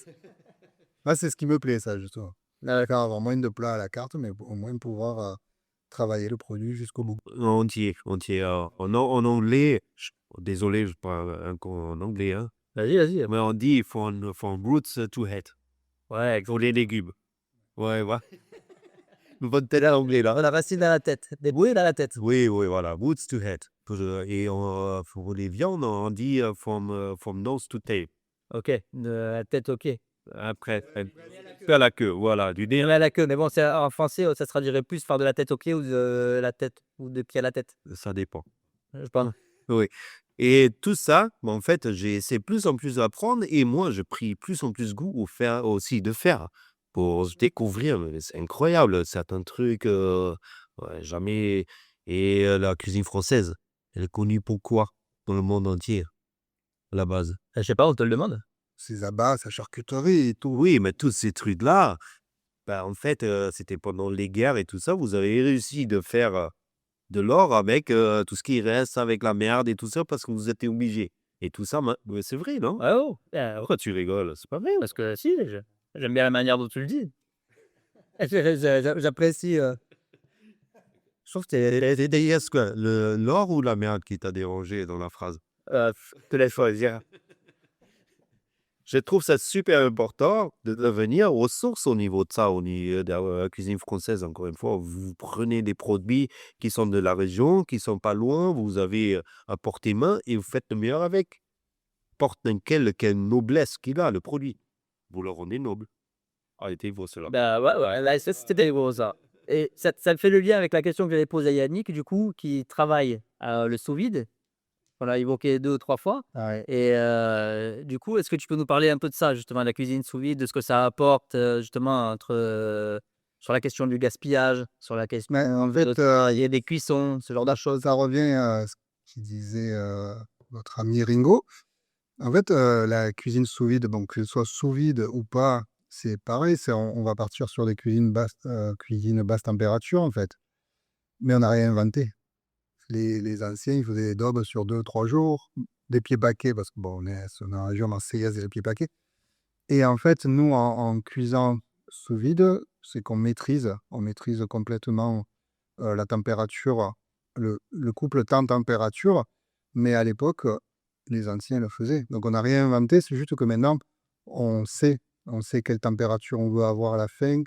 Moi, c'est ce qui me plaît, ça, justement. Faire avoir moins de plats à la carte, mais au moins pouvoir, travailler le produit jusqu'au bout. entier, en anglais, désolé, je parle encore en anglais, hein. Vas-y. Mais on dit from roots to head, Ouais, pour les légumes. Ouais, voilà. Bonne tête à anglais, là. la racine dans la tête, des bouées dans la tête. Oui, oui, voilà, roots to head. Et pour les viandes, on dit from nose to tail. OK, de la tête, OK. Après, à la queue, voilà, du nez, Mais à la queue, mais bon, c'est en français, ça se traduirait plus par de la tête aux pieds ou de la tête ou de pied à la tête, ça dépend. je pense. Oui. Et tout ça, en fait, j'ai essayé plus en plus d'apprendre et moi, je pris plus en plus goût au faire aussi de faire pour découvrir, mais c'est incroyable, certains trucs, ouais, jamais. Et la cuisine française, elle est connue pour quoi dans le monde entier, à la base? Je sais pas, on te le demande? Ses abats, sa charcuterie et tout. Oui, mais tous ces trucs-là, bah, en fait, c'était pendant les guerres et tout ça, vous avez réussi de faire, de l'or avec, tout ce qui reste, avec la merde et tout ça, parce que vous étiez obligés. Et tout ça, ouais, c'est vrai, non? Ah oh, Pourquoi tu rigoles? C'est pas vrai? parce que si, j'aime bien la manière dont tu le dis. J'apprécie, je trouve que Est-ce que l'or ou la merde qui t'a dérangé dans la phrase? je te laisse choisir. Je trouve ça super important de devenir aux sources au niveau de ça, au niveau de la cuisine française, encore une fois. Vous prenez des produits qui sont de la région, qui sont pas loin, vous avez, à portée main et vous faites le meilleur avec. Porte quelle noblesse qu'il a, le produit. Vous le rendez noble. Arrêtez-vous cela. Bah, ouais, là, ça, c'était beau ça et ça fait le lien avec la question que j'avais posée à Yannick, du coup, qui travaille, le sous vide. On l'a évoqué 2 ou 3 fois Ouais. et du coup, est-ce que tu peux nous parler un peu de ça justement, de la cuisine sous vide, de ce que ça apporte, justement entre, sur la question du gaspillage, sur la question Mais en fait, il y a des cuissons, ce genre de choses? ça revient à ce qu'il disait, votre ami Ringo. En fait, la cuisine sous vide, bon, que ce soit sous vide ou pas, c'est pareil, on va partir sur des cuisines basse température, en fait. Mais on n'a rien inventé. Les anciens, ils faisaient des daubes sur 2 3 jours, des pieds paquets parce que bon, on est dans la région marseillaise, il y a les pieds paquets et en fait, nous, en cuisant sous vide, c'est on maîtrise complètement, la température, le couple temps-température, mais à l'époque, les anciens le faisaient. Donc on n'a rien inventé, c'est juste que maintenant, on sait on sait quelle température on veut avoir à la fin,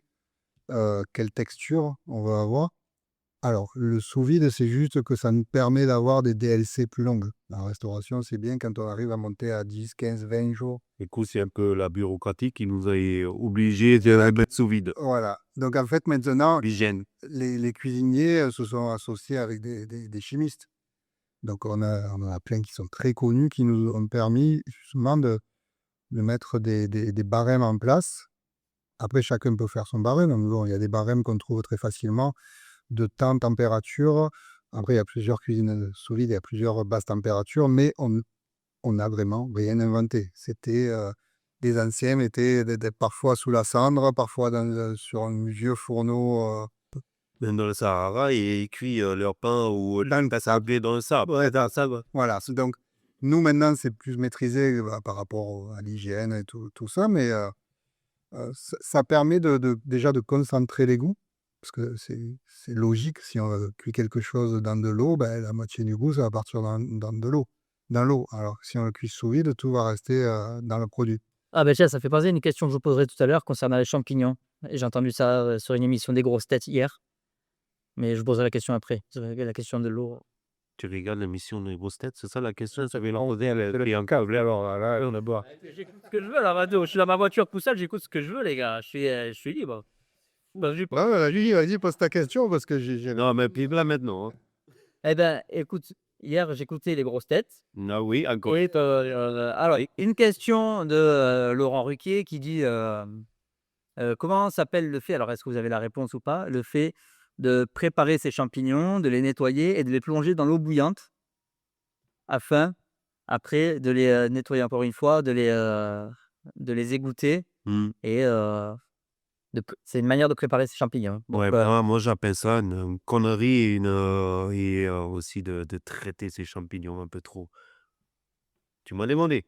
quelle texture on veut avoir. Alors, le sous-vide, c'est juste que ça nous permet d'avoir des DLC plus longues. La restauration, c'est bien quand on arrive à monter à 10, 15, 20 jours. Du coup, c'est un peu la bureaucratie qui nous a obligés de la mettre sous vide. Voilà. Donc, en fait, maintenant, L'hygiène. les cuisiniers se sont associés avec des chimistes. Donc, on en a plein qui sont très connus, qui nous ont permis justement de mettre des barèmes en place. Après, chacun peut faire son barème. Donc, bon, il y a des barèmes qu'on trouve très facilement de temps, température. Après, il y a plusieurs cuisines sous vide, il y a plusieurs basses températures, mais on n'a vraiment rien inventé. C'était, les anciens mettaient parfois sous la cendre, parfois sur un vieux fourneau, Même dans le Sahara, et ils cuisent leur pain ou dans le sablé dans le sable. ouais, dans le sable. Voilà, donc nous, maintenant, c'est plus maîtrisé, bah, par rapport à l'hygiène et tout ça, mais ça permet déjà de concentrer les goûts, parce que c'est logique, si on cuit quelque chose dans de l'eau, ben, la moitié du goût, ça va partir dans de l'eau dans l'eau. Alors que si on le cuit sous vide, tout va rester, dans le produit. Ah bah tiens, ça fait penser à une question que je vous poserai tout à l'heure concernant les champignons. J'ai entendu ça, sur une émission des grosses têtes hier, mais je vous poserai la question après, sur la question de l'eau. Tu regardes l'émission des grosses têtes, c'est ça la question? Ça avait l'enlever et un câble. Alors là, on a boire. J'écoute ce que je veux à la radio, je suis dans ma voiture tout seul, j'écoute ce que je veux les gars, je suis libre. Bah, Ouais, vas-y, pose ta question parce que j'ai Non, mais puis là maintenant, hein. eh ben, écoute, hier j'écoutais les grosses têtes Ah oui, encore. et alors une question de, Laurent Ruquier qui dit, comment s'appelle le fait, alors est-ce que vous avez la réponse ou pas? Le fait de préparer ses champignons, de les nettoyer et de les plonger dans l'eau bouillante afin, après, de les, nettoyer encore une fois, de les égoutter Mmh. et c'est une manière de préparer ses champignons. Donc, Ouais, moi j'appelle ça une connerie, et aussi de traiter ces champignons un peu trop. Tu m'as demandé?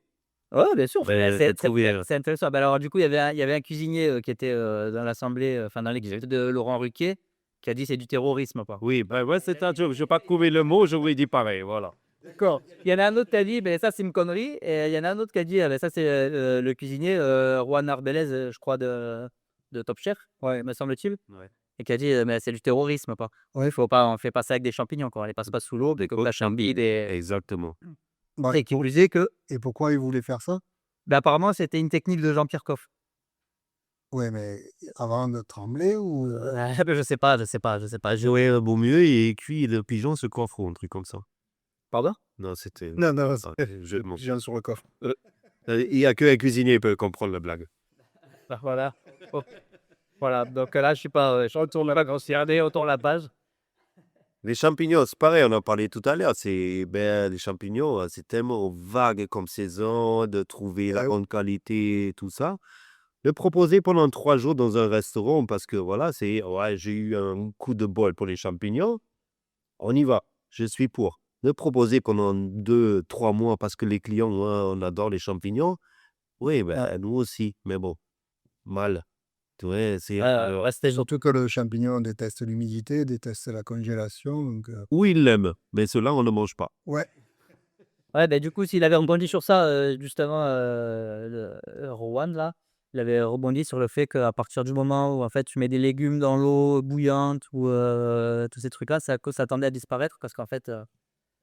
ouais, bien sûr, Beh, c'est c'est trop bien. c'est intéressant. Bah, alors du coup, il y avait un cuisinier, qui était, dans l'assemblée, enfin dans l'ex de Laurent Ruquier, qui a dit: «C'est du terrorisme, quoi». Oui, bah, ouais, c'est un joke. Je n'ai pas trouvé le mot, j'aurais dit pareil, voilà. D'accord. Il y en a un autre qui a dit: «Beh, ça, c'est une connerie» et il y en a un autre qui a dit: «Ah beh, ça, c'est, le cuisinier, Juan Arbelez, je crois de Top Chef», ouais, me semble-t-il Ouais. et qui a dit: «Mais c'est du terrorisme, quoi. Ouais, faut pas on fait pas ça avec des champignons, quoi. On les passe pas sous l'eau, puis comme la champi des» Exactement. Bah, et qui plus est que, et pourquoi ils voulaient faire ça? bah, apparemment, c'était une technique de Jean-Pierre Coff. Ouais, mais avant de trembler ou? Je sais pas, je sais pas, je sais pas. Je Jouer vaut mieux et cuit le pigeon se coifferont, un truc comme ça. Pardon? Non, c'était Non, non, ah, c'est jeu le de mots. pigeon sur le coffre. Il y a qu'un cuisinier qui peut comprendre la blague. Bah, voilà. Bon, voilà, donc là, je suis pas, je retourne la grossièreté, on tourne la page. Les champignons, c'est pareil, on en parlait tout à l'heure. Les champignons, c'est tellement vague comme saison, de trouver la Ouais. bonne qualité et tout ça. Le proposer pendant 3 jours dans un restaurant parce que voilà, ouais, j'ai eu un coup de bol pour les champignons, on y va, je suis pour. Le proposer pendant 2, 3 mois parce que les clients, ouais, on adore les champignons, oui, ben, nous aussi, mais bon, mal. Tu vois, Rester Surtout que le champignon déteste l'humidité, déteste la congélation, donc oui, ils l'aiment, mais ceux-là, on ne mange pas. ouais. ouais, bah, du coup, s'il avait rebondi sur ça, justement, Rowan là, il avait rebondi sur le fait qu'à partir du moment où en fait tu mets des légumes dans l'eau bouillante ou, tous ces trucs-là, ça tendait à disparaître parce qu'en fait,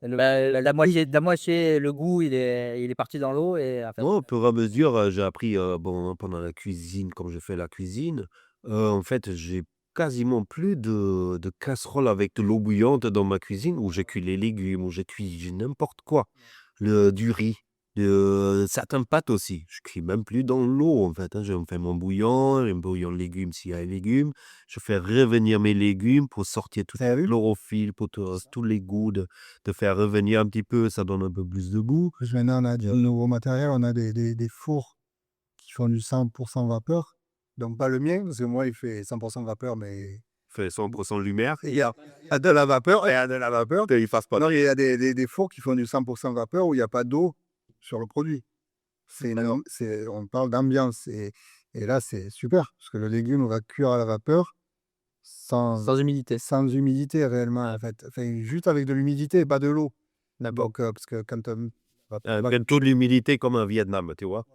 la moitié, le goût il est parti dans l'eau et en fait Moi, au fur et à mesure, j'ai appris, bon, pendant la cuisine, comme je fais la cuisine, en fait, j'ai quasiment plus de casserole avec de l'eau bouillante dans ma cuisine où je cuis les légumes, où je cuis n'importe quoi. Du riz, certaines pâtes aussi. Je cuis même plus dans l'eau, en fait, hein. Je me fais mon bouillon, un bouillon de légumes s'il y a des légumes. Je fais revenir mes légumes pour sortir tout Tu as le vu? chlorophylle, pour tous les goûts, de faire revenir un petit peu, ça donne un peu plus de goût. Parce que maintenant on a du nouveau matériel, on a des fours qui font du 100 vapeur, donc pas le mien, parce que moi il fait 100 vapeur, mais Fait 100% lumière. il y a de la vapeur et il y a de la vapeur. Il fasse pas. Non, il y a des fours qui font du 100 vapeur où il y a pas d'eau sur le produit. On parle d'ambiance et là, c'est super parce que le légume va cuire à la vapeur sans sans humidité. sans humidité réellement, en fait. Enfin, juste avec de l'humidité, pas de l'eau. D'accord. Donc parce que quand, Un taux de l'humidité comme un Vietnam, tu vois?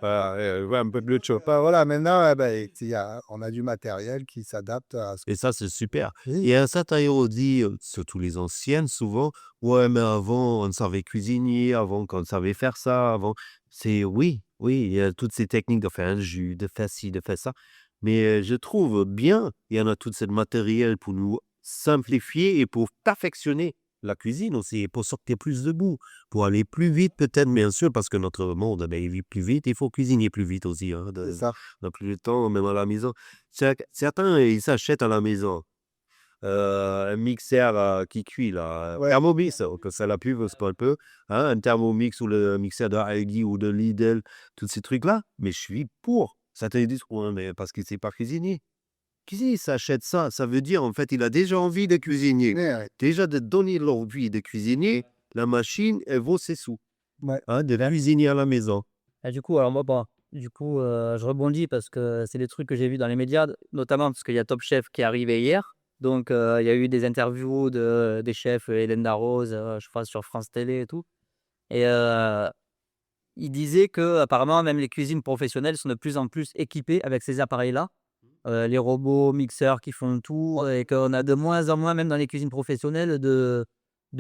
Voilà, ouais, un peu plus chaud. bah, voilà, maintenant, eh ben, on a du matériel qui s'adapte à ce Et ça, c'est super. oui, Et certains on dit, surtout les anciennes souvent: «Ouais, mais avant, on savait cuisiner, avant qu'on savait faire ça, avant». Oui, oui, il y a toutes ces techniques de faire un jus, de faire ci, de faire ça. Mais, je trouve bien, il y en a tout ce matériel pour nous simplifier et pour perfectionner la cuisine aussi et pour sortir plus de goût, pour aller plus vite peut-être, bien sûr, parce que notre monde, il vit plus vite, il faut cuisiner plus vite aussi, hein, c'est ça. on a plus le temps, même à la maison. Certains, ils s'achètent à la maison, un mixeur, qui cuit là, Ouais. Thermomix, que c'est la pub, c'est pas un peu, hein, un Thermomix ou le mixeur de Aldi ou de Lidl, tous ces trucs-là, mais je suis pour. Certains ils disent: «Ouais, mais parce qu'il sait pas cuisiner». Qui s'achète ça? Ça veut dire, en fait, il a déjà envie de cuisiner. Ouais, Déjà de donner l'envie de cuisiner, la machine, elle vaut ses sous, ouais. hein, de cuisiner à la maison. Et du coup, alors moi, bon, du coup, je rebondis parce que c'est des trucs que j'ai vus dans les médias, notamment parce qu'il y a Top Chef qui est arrivé hier. Donc, il y a eu des interviews des chefs, Hélène Darroze, je crois sur France Télé et tout. Et il disait qu'apparemment même les cuisines professionnelles sont de plus en plus équipées avec ces appareils-là, les robots mixeurs qui font tout et qu'on a de moins en moins, même dans les cuisines professionnelles, de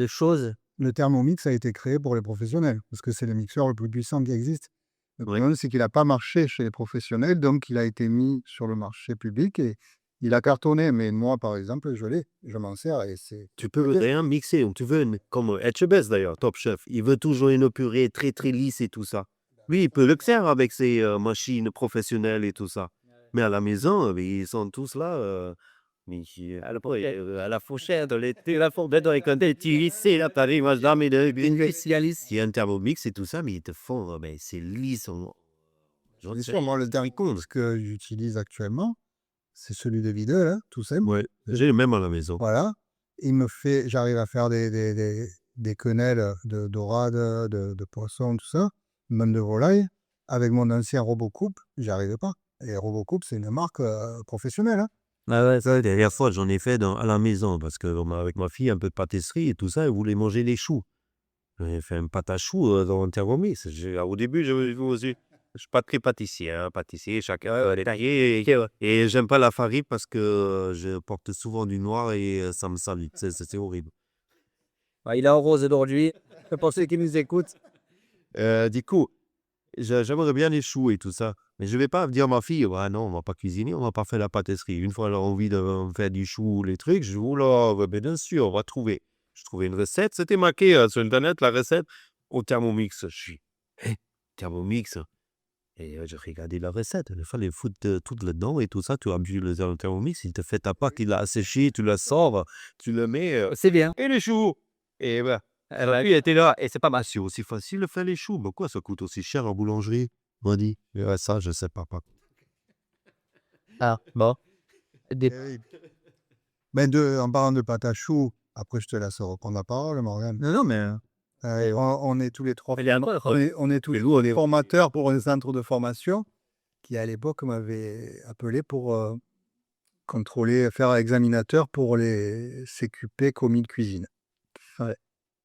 choses. Le Thermomix a été créé pour les professionnels parce que c'est le mixeur le plus puissant qui existe. Le Oui. problème, c'est qu'il a pas marché chez les professionnels, donc il a été mis sur le marché public et il a cartonné. Mais moi, par exemple, je l'ai, je m'en sers et c'est Tu peux bien. rien mixer, tu veux comme Etchebest d'ailleurs, Top Chef, il veut toujours une purée très, très lisse et tout ça. Lui, il peut le faire avec ses, machines professionnelles et tout ça. Mais à la maison, ils sont tous là, mais qui à la fourchette, la fourchette dans les côtés, tu ici, là, tu arrives, moi, jamais de spécialiste. Il y a un Thermomix et tout ça, mais ils te font, c'est lisse, j'en Bien sais sûr, moi, le Thermomix que j'utilise actuellement, c'est celui de Lidl, hein, tout simple. ouais, j'ai le même à la maison. Voilà. J'arrive à faire des quenelles de dorade, de poisson, tout ça, même de volaille. Avec mon ancien Robocoupe, j'y arrivais pas. Et Robocoupe, c'est une marque professionnelle, hein. Ah ouais, ça, la dernière fois, j'en ai fait à la maison parce que avec ma fille, un peu de pâtisserie et tout ça, elle voulait manger les choux. J'ai fait une pâte à choux dans un Thermomix. Au début, je suis pas très pâtissier, hein. Pâtissier, chacun les taillé. Et j'aime pas la farine parce que je porte souvent du noir et ça me salit. C'est horrible. Bah, il est en rose aujourd'hui. Pour ceux qui nous écoutent. Du coup, j'aimerais bien les choux et tout ça. Mais je vais pas dire à ma fille, ouais, non, on va pas cuisiner, on va pas faire la pâtisserie. Une fois elle a envie de faire du chou, les trucs, je dis, oula, ouais, ben, bien sûr, on va trouver. Je trouvais une recette, c'était marqué sur Internet, la recette, au Thermomix. Je dis, hé, Thermomix. Et j'ai regardé la recette. Il fallait foutre tout dedans et tout ça. Tu appuies le Thermomix, il te fait ta pâte, il l'a asséché, tu la sors, tu le mets. C'est bien. Et les choux. Et ben, Lui, il était là et c'est pas mal. c'est aussi facile de faire les choux. Mais quoi, ça coûte aussi cher en boulangerie? On m'a dit. Et ouais, ça, je sais pas. Ah, bon. Des... Eh oui. Mais en parlant de pâte à choux, après je te laisse reprendre la parole, Morgane. Non, mais. On est tous les trois, Il est un peu. on est tous Mais nous, on est. formateurs pour un centre de formation qui, à l'époque, m'avait appelé pour contrôler, faire examinateur pour les CQP commis de cuisine. Ouais.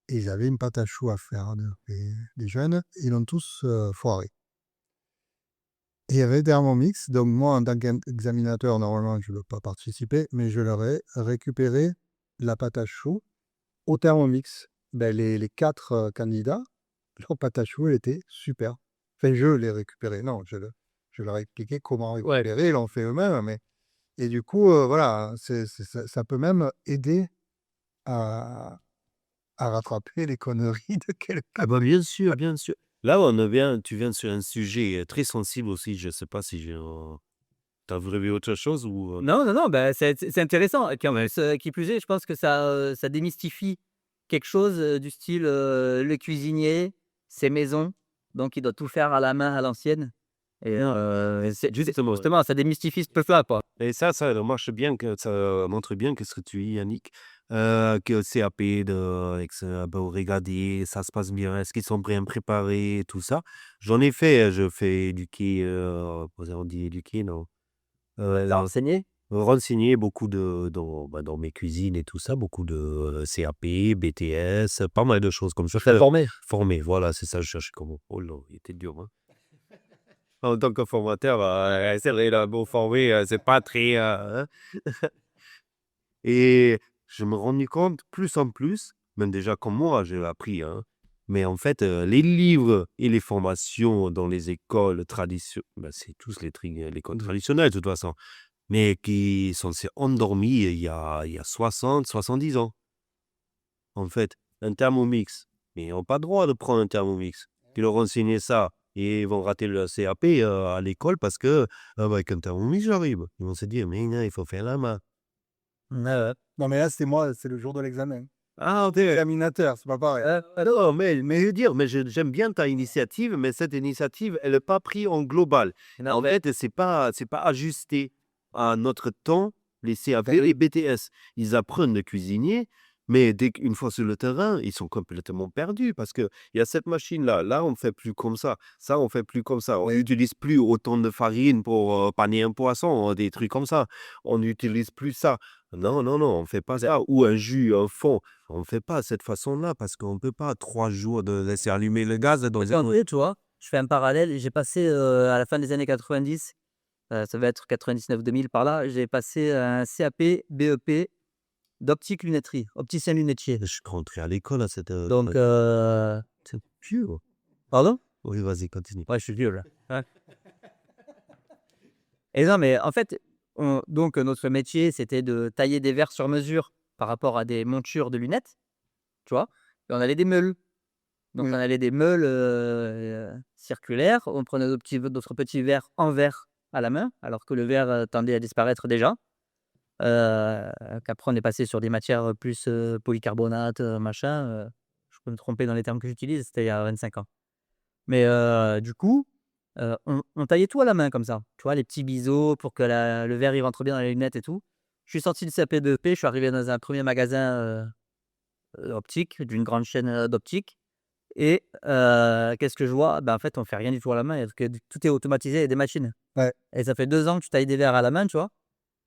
Et ils avaient une pâte à choux à faire, les jeunes, ils l'ont tous foiré. Et il y avait Thermomix, donc moi, en tant qu'examinateur, normalement, je ne veux pas participer, mais je leur ai récupéré la pâte à choux au Thermomix. Ben, les 4 candidats, leur pâte à choux, elle était super. Enfin, je l'ai récupéré. Non, je leur ai expliqué comment Ouais. récupérer, ils l'ont fait eux-mêmes. Et du coup, voilà, ça peut même aider à rattraper les conneries de quelqu'un. Ah bah, bien sûr, bien sûr. Là, tu viens sur un sujet très sensible aussi. Je sais pas si t'as vu autre chose ou. Non, non, non, bah, c'est intéressant. Et puis, qui plus est, je pense que ça démystifie quelque chose du style le cuisinier, ses maisons, donc il doit tout faire à la main, à l'ancienne. Et Justement. justement, ça démystifie ce truc-là, quoi. Et ça marche bien, que ça montre bien que ce que tu dis, Yannick, que CAP regarder, ça se passe bien, est-ce qu'ils sont bien préparés et tout ça. J'en ai fait, je fais éduquer, on dit éduquer, non? T'as renseigné? Renseigner beaucoup dans mes cuisines et tout ça, beaucoup de CAP, BTS, pas mal de choses comme ça. Formé. Formé, voilà, c'est ça, je cherchais comment. Oh là, il était dur, hein. En tant que formateur, c'est vrai, le mot formé, c'est pas très. Hein. Et je me rendais compte plus en plus, même déjà comme moi, j'ai appris, hein, mais en fait, les livres et les formations dans les écoles traditionnelles, c'est tous l'école traditionnelle de toute façon, mais qui sont s'est endormis il y a 60-70 ans. En fait, un Thermomix, mais ils ont pas le droit de prendre un Thermomix. Ils leur enseigner ça et ils vont rater le CAP, à l'école parce que, «Ah bah, avec un Thermomix, j'arrive». Ils vont se dire: «Mais non, il faut faire la main». Ouais, ouais. Non, mais là, c'est moi, c'est le jour de l'examen. Ah OK. Examinateur, c'est pas pareil. Non, mais je veux dire, mais j'aime bien ta initiative, mais cette initiative, elle est pas prise en global. Non, En mais fait, c'est pas ajusté à notre temps, les CAP, Ben oui. les BTS. Ils apprennent le cuisinier, mais une fois sur le terrain, ils sont complètement perdus parce qu'il y a cette machine-là. Là, on fait plus comme ça. Ça, on fait plus comme ça. On Oui. n'utilise plus autant de farine pour paner un poisson, des trucs comme ça. On n'utilise plus ça. Non, non, non, on fait pas ça. Ou un jus, un fond. On ne fait pas cette façon-là parce qu'on ne peut pas 3 jours de laisser allumer le gaz dans parce qu'en vrai, tu vois, je fais un parallèle. J'ai passé à la fin des années 90, ça va être 99-2000 par là, j'ai passé un CAP, BEP d'optique lunetterie, opticien lunetier. je suis rentré à l'école à cette Donc, c'est vieux. pardon? Oui, vas-y, continue. Ouais, je suis vieux là. Ouais. Et non, mais en fait, donc notre métier, c'était de tailler des verres sur mesure par rapport à des montures de lunettes, tu vois? Et on avait des meules. Donc Oui. on avait des meules, circulaires. On prenait notre petit verre en verre à la main, alors que le verre, tendait à disparaître déjà. Qu'après on est passé sur des matières, plus, polycarbonate, machin, je peux me tromper dans les termes que j'utilise, c'était il y a 25 ans. Mais du coup, on taillait tout à la main comme ça, tu vois? Les petits biseaux pour que le verre il rentre bien dans les lunettes et tout. Je suis sorti de CAP-BEP, je suis arrivé dans un premier magasin, optique, d'une grande chaîne, d'optique. Et qu'est-ce que je vois? Ben en fait, on fait rien du tout à la main, tout est automatisé, il y a des machines. Ouais. Et ça fait 2 ans que je taille des verres à la main, tu vois?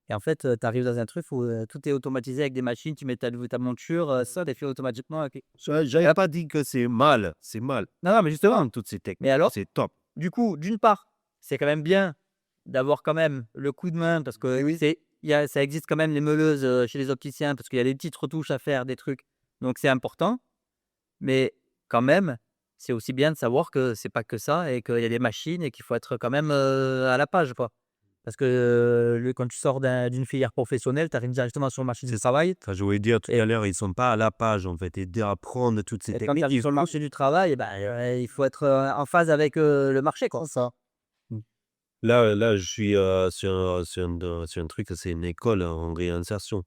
Et en fait, tu arrives dans un truc où tout est automatisé avec des machines, tu mets ta monture, ça, est fait automatiquement. OK. Et J'avais hop pas dit que c'est mal, c'est mal. non, non, mais justement. Toutes ces Mais techniques, alors, c'est top. du coup, d'une part, c'est quand même bien d'avoir quand même le coup de main parce que ça existe quand même les meuleuses, chez les opticiens parce qu'il y a des petites retouches à faire, des trucs, donc c'est important. Mais quand même, c'est aussi bien de savoir que c'est pas que ça et qu'il y a des machines et qu'il faut être quand même, à la page, quoi. Parce que, quand tu sors d'une filière professionnelle, tu arrives directement sur le marché du travail Enfin, je voulais dire tout et à l'heure, ils sont pas à la page, en fait, et d'apprendre toutes ces et quand tu techniques. arrives sur le marché du travail et ben, il faut être, en phase avec, le marché, quoi. C'est ça. Là, je suis, sur un truc, c'est une école en réinsertion.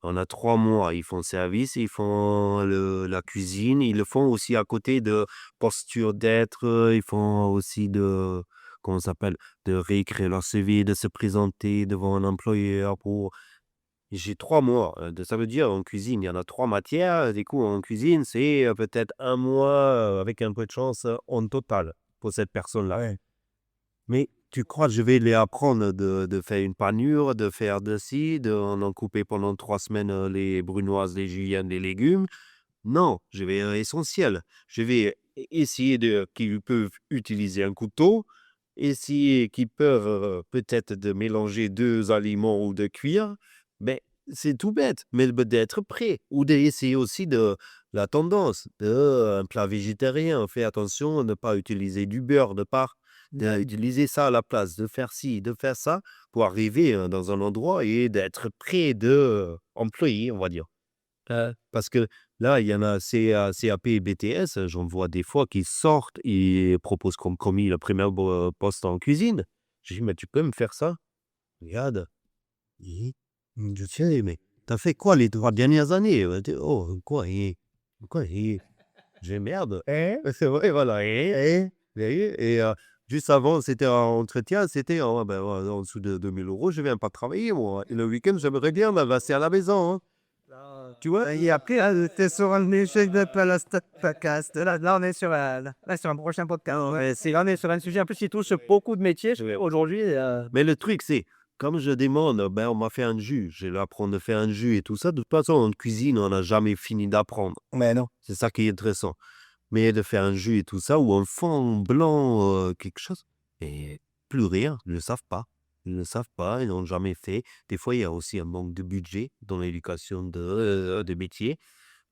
On a 3 mois, ils font service, ils font la cuisine, ils le font aussi à côté de posture d'être, ils font aussi de comment ça s'appelle? De réécrire leur CV, de se présenter devant un employeur pour j'ai 3 mois, ça veut dire en cuisine, il y en a 3 matières, du coup en cuisine, c'est, peut-être un mois, avec un peu de chance, en total pour cette personne-là. Ouais. Mais tu crois que je vais les apprendre de faire une panure, de faire de ci, d'en couper pendant 3 semaines, les brunoises, les juliennes, les légumes? Non, je vais, essentiel. Je vais essayer qu'ils peuvent utiliser un couteau, essayer qu'ils peuvent, peut-être de mélanger 2 aliments ou de cuire. Mais c'est tout bête, mais d'être prêt ou d'essayer aussi de la tendance un plat végétarien. Fais attention à ne pas utiliser du beurre, de pas utiliser ça à la place, de faire ci, de faire ça pour arriver, dans un endroit et d'être prêt employé, on va dire. Parce que là, il y en a CAP et BTS, j'en vois des fois qui sortent et proposent comme commis le premier poste en cuisine. Je dis: «Mais tu peux me faire ça? Regarde». «Oui». «Je sais, mais tu as fait quoi les 3 dernières années?» «Oh, quoi? Quoi? Je dis: «Merde». C'est vrai, voilà. Juste avant, c'était un entretien, c'était: «Oh, ben, en dessous de 2 000 €, je viens pas travailler moi et le week-end, j'aimerais bien rester à la maison, hein». Tu vois? Et après, là, tu sur un échec de podcast. Là, on est sur, là, sur un prochain podcast. Ouais, là, on est sur un sujet en plus qui touche beaucoup de métiers Ouais. aujourd'hui. Mais le truc, c'est, comme je demande, ben, on m'a fait un jus, je vais apprendre à faire un jus et tout ça. De toute façon, en cuisine, on n'a jamais fini d'apprendre. Mais non. C'est ça qui est intéressant. Mais de faire un jus et tout ça, ou un fond blanc, quelque chose, et plus rien, ils ne savent pas. Ils ne savent pas, ils n'ont jamais fait. Des fois, il y a aussi un manque de budget dans l'éducation de métiers.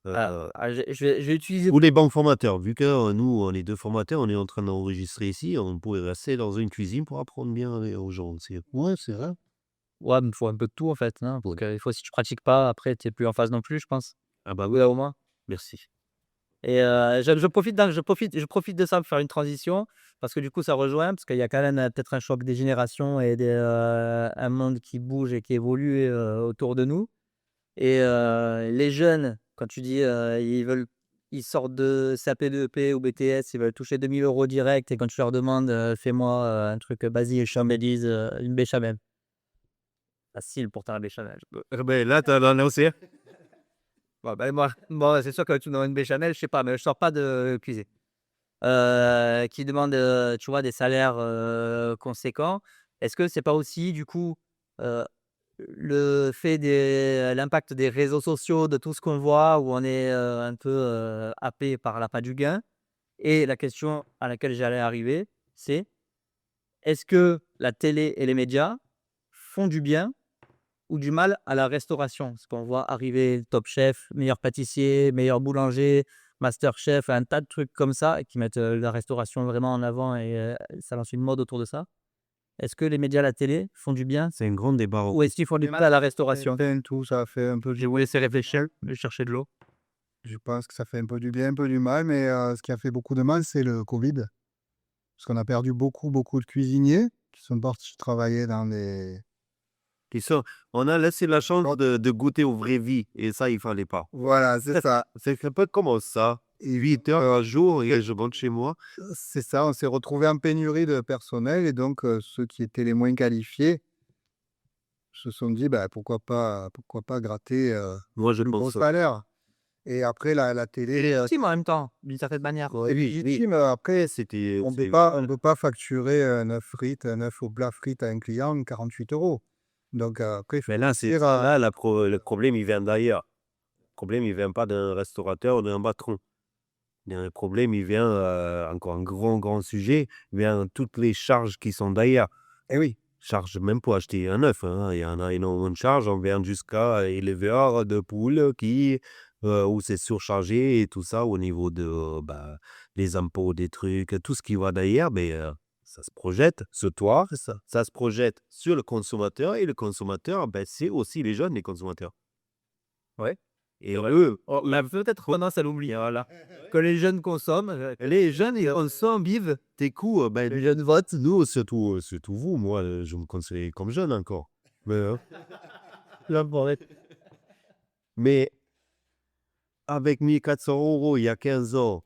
Je vais utiliser Ou les bons formateurs, vu que nous, on est 2 formateurs, on est en train d'enregistrer ici, on pourrait rester dans une cuisine pour apprendre bien aux gens aussi. Ouais, c'est vrai. ouais, mais il faut un peu de tout, en fait, hein, parce que des fois, si tu pratiques pas, après, tu es plus en phase non plus, je pense. Ah bah Au bout oui, d'un moment. merci. Et je profite de ça pour faire une transition parce que du coup, ça rejoint parce qu'il y a quand même, peut-être un choc des générations et un monde qui bouge et qui évolue, autour de nous et les jeunes, quand tu dis, ils sortent de CAP, DEP ou BTS, ils veulent toucher 2 000 € direct et quand tu leur demandes, «Fais-moi, un truc, basique», ils disent, «Une béchamel». Facile pourtant la béchamel. Beh, là, tu en as aussi? Bon, ben, moi, bon, c'est sûr que tu me demandes une béchamel, je sais pas, mais je sors pas de cuisine. Qui demandent, tu vois, des salaires, conséquents. Est-ce que c'est pas aussi du coup, heu, le fait l'impact des réseaux sociaux, de tout ce qu'on voit où on est, un peu, happé par l'appât du gain? Et la question à laquelle j'allais arriver, c'est: est-ce que la télé et les médias font du bien ou du mal à la restauration? Parce qu'on voit arriver Top Chef, meilleur pâtissier, meilleur boulanger, Master Chef, un tas de trucs comme ça qui mettent, la restauration vraiment en avant et ça lance une mode autour de ça. Est-ce que les médias, la télé font du bien C'est un grand débat. ou est-ce qu'ils font du mal à la restauration? Tout, ça fait un peu Je vais vous laisser réfléchir, je vais chercher de l'eau. je pense que ça fait un peu du bien, un peu du mal, mais ce qui a fait beaucoup de mal, c'est le covid. Parce qu'on a perdu beaucoup, beaucoup de cuisiniers qui sont partis travailler dans les Qui sont On a laissé la chance de goûter aux vraies vies et ça, il fallait pas. voilà, c'est ça. C'est un peu comme ça. Et 8 heures par jour et je rentre chez moi. C'est ça, on s'est retrouvés en pénurie de personnel et donc ceux qui étaient les moins qualifiés se sont dit: «Bah, pourquoi pas gratter, Moi, je plus gros pense ça. salaire?» Et après la télé, Légitime en même temps, d'une certaine manière. c'est légitime, après C'était on peut pas facturer un œuf frites, un œuf au plat frites à un client 48 €. Donc après, il faut Mais là, dire, le problème, il vient d'ailleurs. Le problème, il vient pas d'un restaurateur ou d'un patron. Le problème, il vient, encore un grand sujet, il vient toutes les charges qui sont derrière. eh oui, Charges même pour acheter un œuf, hein, il y en a énormément de charges. On vient jusqu'à éleveurs de poules où c'est surchargé et tout ça au niveau de, des impôts, des trucs, tout ce qui va derrière, mais ça se projette sur toi, ça se projette sur le consommateur et le consommateur, c'est aussi les jeunes, les consommateurs. Ouais. Et eux, On a peut-être tendance à l'oublier, voilà. Que les jeunes consomment, les jeunes, ils consomment, vivent tes coups, les jeunes votent, nous, surtout vous, moi, je me considère comme jeune encore. Mais avec 1 400 € il y a 15 ans,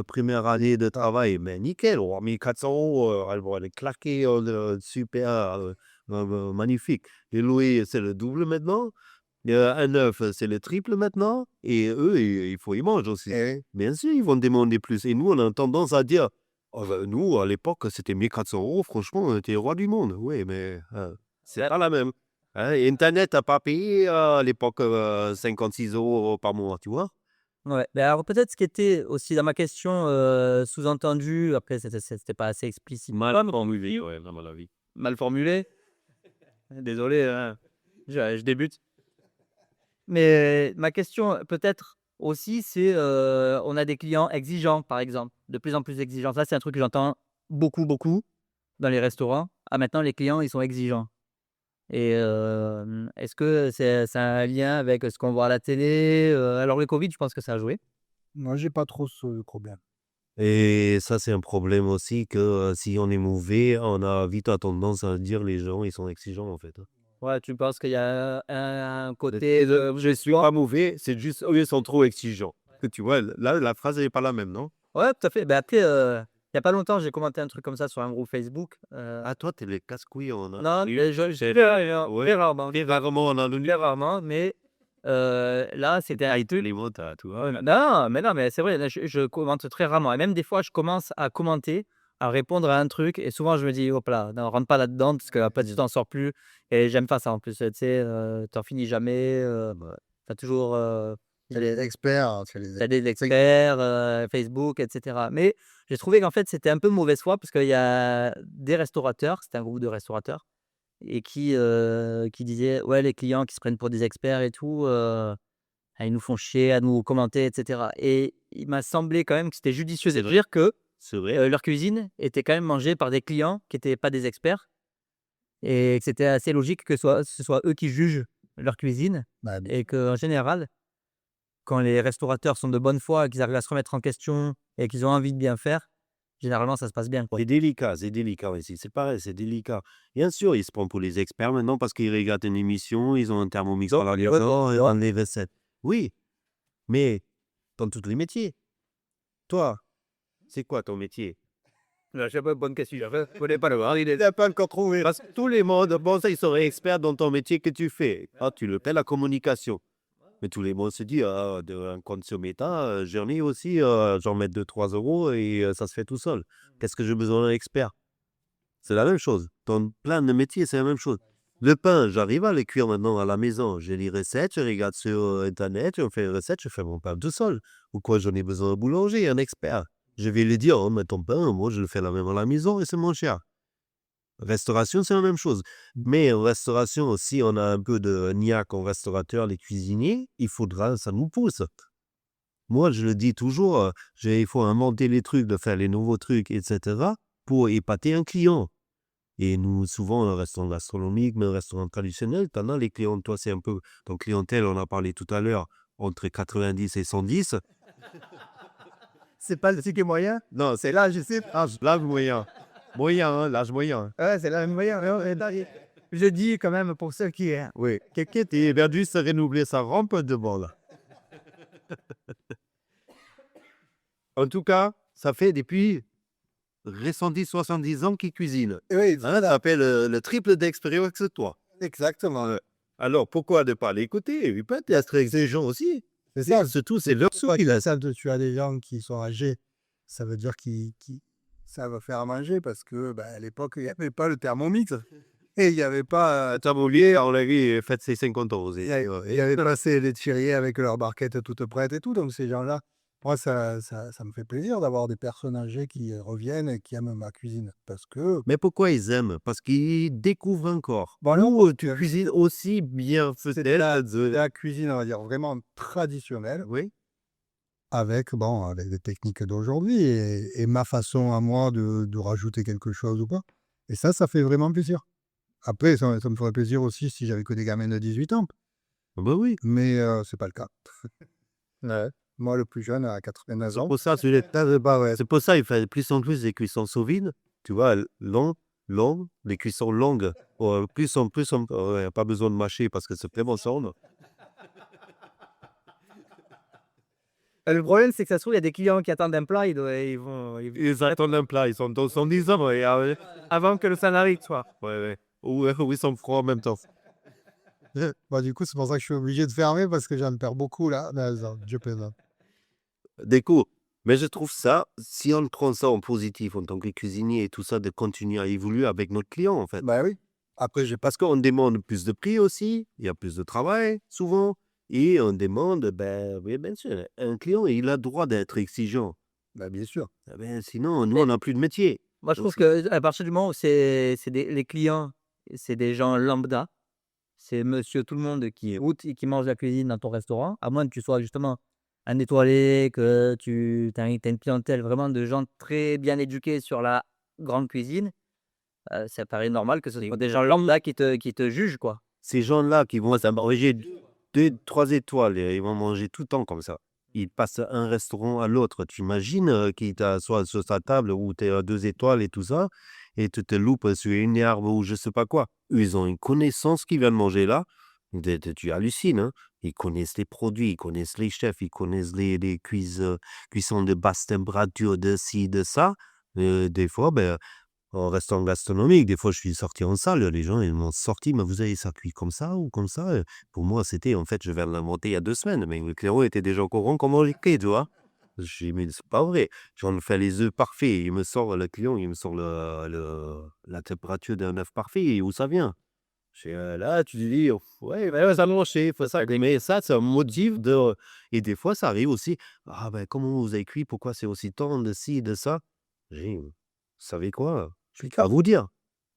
première année de travail, mais nickel, 1 400 €, elles vont aller claquer, super, magnifique. Les loyers, c'est le double maintenant. Un œuf, c'est le triple maintenant. Et eux, il faut y manger aussi. eh oui. Bien sûr, ils vont demander plus. Et nous, on a tendance à dire, nous, à l'époque, c'était 1 400 €, franchement, on était roi du monde. Oui, mais c'est pas la même. Hein, et Internet n'a pas payé à l'époque 56 € par mois, tu vois. Ouais, mais alors peut-être ce qui était aussi dans ma question, sous-entendu, après c'était pas assez explicite. Mal formulé, ouais, à mon avis. mal formulé. Désolé, hein, je débute. Mais ma question, peut-être aussi, c'est, on a des clients exigeants, par exemple, de plus en plus exigeants. Ça, c'est un truc que j'entends beaucoup dans les restaurants. Ah, maintenant, les clients, ils sont exigeants. Et est-ce que c'est un lien avec ce qu'on voit à la télé? Alors le covid, je pense que ça a joué. Moi, j'ai pas trop ce problème. Et ça, c'est un problème aussi que si on est mauvais, on a vite tendance à dire les gens, ils sont exigeants en fait. Hein. Ouais, tu penses qu'il y a un côté Et je suis toi pas mauvais, c'est juste eux, ils sont trop exigeants. Que tu vois, là, la phrase n'est pas la même, non? ouais, tout à fait. Bah, après, il y a pas longtemps, j'ai commenté un truc comme ça sur un groupe Facebook, Ah, toi, t'es les casse-couilles en non, anonyme. mais Ouais. très rarement, T'es rarement en anonyme. très rarement, mais là, c'était un Les mots, tu vois. non, mais c'est vrai, là, je commente très rarement et même des fois, je commence à commenter, à répondre à un truc et souvent je me dis: «Hop là, non, rentre pas là-dedans parce qu'après tu t'en sors plus» et j'aime pas ça en plus, tu sais, tu finis jamais, tu toujours, C'est les experts, c'est les tu des experts, Facebook et cetera. Mais j'ai trouvé qu'en fait, c'était un peu mauvaise foi parce qu'il y a des restaurateurs, c'était un groupe de restaurateurs et qui disaient: «Ouais, les clients qui se prennent pour des experts et tout, ils nous font chier à nous commenter et cetera» et il m'a semblé quand même que c'était judicieux de dire que, C'est vrai. leur cuisine était quand même mangée par des clients qui étaient pas des experts et que c'était assez logique que ce soit eux qui jugent leur cuisine bah, bien et qu'en général, quand les restaurateurs sont de bonne foi, qu'ils arrivent à se remettre en question et qu'ils ont envie de bien faire, généralement ça se passe bien, quoi. C'est délicat aussi. C'est pareil, c'est délicat. Bien sûr, ils se prennent pour les experts maintenant parce qu'ils regardent une émission, ils ont un thermomix dans la maison, ils ont des recettes. Oui, mais dans tous les métiers. Toi, c'est quoi ton métier? Là, c'est pas une bonne question. Je connais pas le voir, il Il est n'a pas encore trouvé. Parce que tous les mondes, bon, ça, ils seraient experts dans ton métier que tu fais. Ah, tu le fais la communication. Mais tous les mondes se disent, ah, un compte sur Meta, j'en ai aussi, j'en mets 2 3 € et ça se fait tout seul. Qu'est-ce que j'ai besoin d'un expert? C'est la même chose. Dans plein de métiers, c'est la même chose. Le pain, j'arrive à le cuire maintenant à la maison. J'ai les recettes, je regarde sur Internet, je fais une recette, je fais mon pain tout seul. Ou quoi, j'en ai besoin d'un boulanger, un expert. Je vais lui dire, oh, mais ton pain, moi, je le fais la même à la maison et c'est moins cher. Restauration, c'est la même chose. Mais en restauration, si on a un peu de niaque en restaurateur, les cuisiniers, il faudra, ça nous pousse. Moi, je le dis toujours, il faut inventer les trucs, de faire les nouveaux trucs, etc. pour épater un client. Et nous, souvent, un restaurant gastronomique, mais un restaurant traditionnel, t'en as les clients, toi, c'est un peu ton clientèle, on a parlé tout à l'heure, entre 90 et 110. c'est pas le ticket moyen? Non, c'est l'âge, c'est l'âge moyen. Moyen, hein, l'âge moyen. Ouais, c'est l'âge moyen. Je dis quand même pour ceux qui, Oui, quelqu'un qui est perdu, se renouveler sa rampe de bol. En tout cas, ça fait depuis 70 ans qu'il cuisine. oui, Hein, ça fait le triple d'expérience que toi. exactement. Alors, pourquoi ne pas l'écouter? Il peut être exigeant aussi. C'est ça. Surtout, c'est leur Soit souci. qu'ils savent tu as des gens qui sont âgés, ça veut dire qu'ils savent faire à manger parce que à l'époque, il n'y avait pas le Thermomix. Et il n'y avait pas, Un tablier, on l'a vu, faites ses 50 euros. il y avait pas ces laitieriers avec leurs barquettes toutes prêtes et tout. Donc ces gens-là, moi, ça me fait plaisir d'avoir des personnes âgées qui reviennent et qui aiment ma cuisine. Parce que, Mais pourquoi ils aiment? Parce qu'ils découvrent encore. bon, alors, Ou tu cuisines aussi bien c'est de la peut-être. cuisine, on va dire, vraiment traditionnelle, Oui. avec des techniques d'aujourd'hui et ma façon à moi de rajouter quelque chose ou pas. Et ça fait vraiment plaisir. Après, ça me ferait plaisir aussi si j'avais que des gamins de 18 ans, Bah oui. mais c'est pas le cas. Ouais. Moi, le plus jeune a 89 C'est ans. pour ça, c'est pour ça, il fait de plus en plus des cuissons sous vide. Tu vois, longues, les cuissons longues. Plus en plus, on pas besoin de mâcher parce que c'est tellement sombre. Le problème, c'est que ça se trouve, il y a des clients qui attendent un plat, ils vont Ils attendent un plat, ils sont dans 110 ans. avant que ça n'arrive, quoi. Ouais. Ou ils sont froids en même temps. Bah, du coup, c'est pour ça que je suis obligé de fermer parce que j'en perds beaucoup là. Non, je plaisante. Des coups. Mais je trouve ça, si on prend ça en positif en tant que cuisinier et tout ça, de continuer à évoluer avec notre client, en fait. Bah oui. Après, parce qu'on demande plus de prix aussi, il y a plus de travail, souvent, et on demande, ben, oui, bien sûr, un client, il a le droit d'être exigeant. Bah, bien sûr. Ah ben, sinon, nous, Mais on n'a plus de métier. moi, je trouve Donc, qu'à partir du moment où les clients, c'est des gens lambda, c'est monsieur tout le monde qui goûte et qui mange la cuisine dans ton restaurant, à moins que tu sois justement un étoilé, que tu as une clientèle vraiment de gens très bien éduqués sur la grande cuisine, ça paraît normal que ce soit des gens lambda qui te jugent, quoi. ces gens-là qui vont manger 2, 3 étoiles, ils vont manger tout le temps comme ça. Ils passent d'un restaurant à l'autre. Tu imagines qu'il t'assoit sur sa table où tu es à 2 étoiles et tout ça, et tu te loupes sur une herbe ou je sais pas quoi. Eux, ils ont une connaissance qu'ils viennent manger là. Tu hallucines, hein. Ils connaissent les produits, ils connaissent les chefs, ils connaissent les cuissons de basse température, de ci, de ça. Des fois, ben, en restaurant gastronomique, des fois, je suis sorti en salle, les gens, ils m'ont sorti: «Mais vous avez ça cuit comme ça ou comme ça?» Pour moi, c'était en fait, je viens de l'inventer il y a 2 semaines, mais le client était déjà au courant comment on l'écrit, tu vois? Je dis: «Mais c'est pas vrai». J'en fais les œufs parfaits, le client, il me sort la température d'un œuf parfait et où ça vient. Là, tu te dis: «Ouais, bah, ouais, ça a marché, faut ça». Mais ça me motive et des fois, ça arrive aussi: «Ah ben, comment vous avez cuit? Pourquoi c'est aussi tendre, de ci, de ça?» J'ai dit: «Vous savez quoi? Je vais pas vous dire.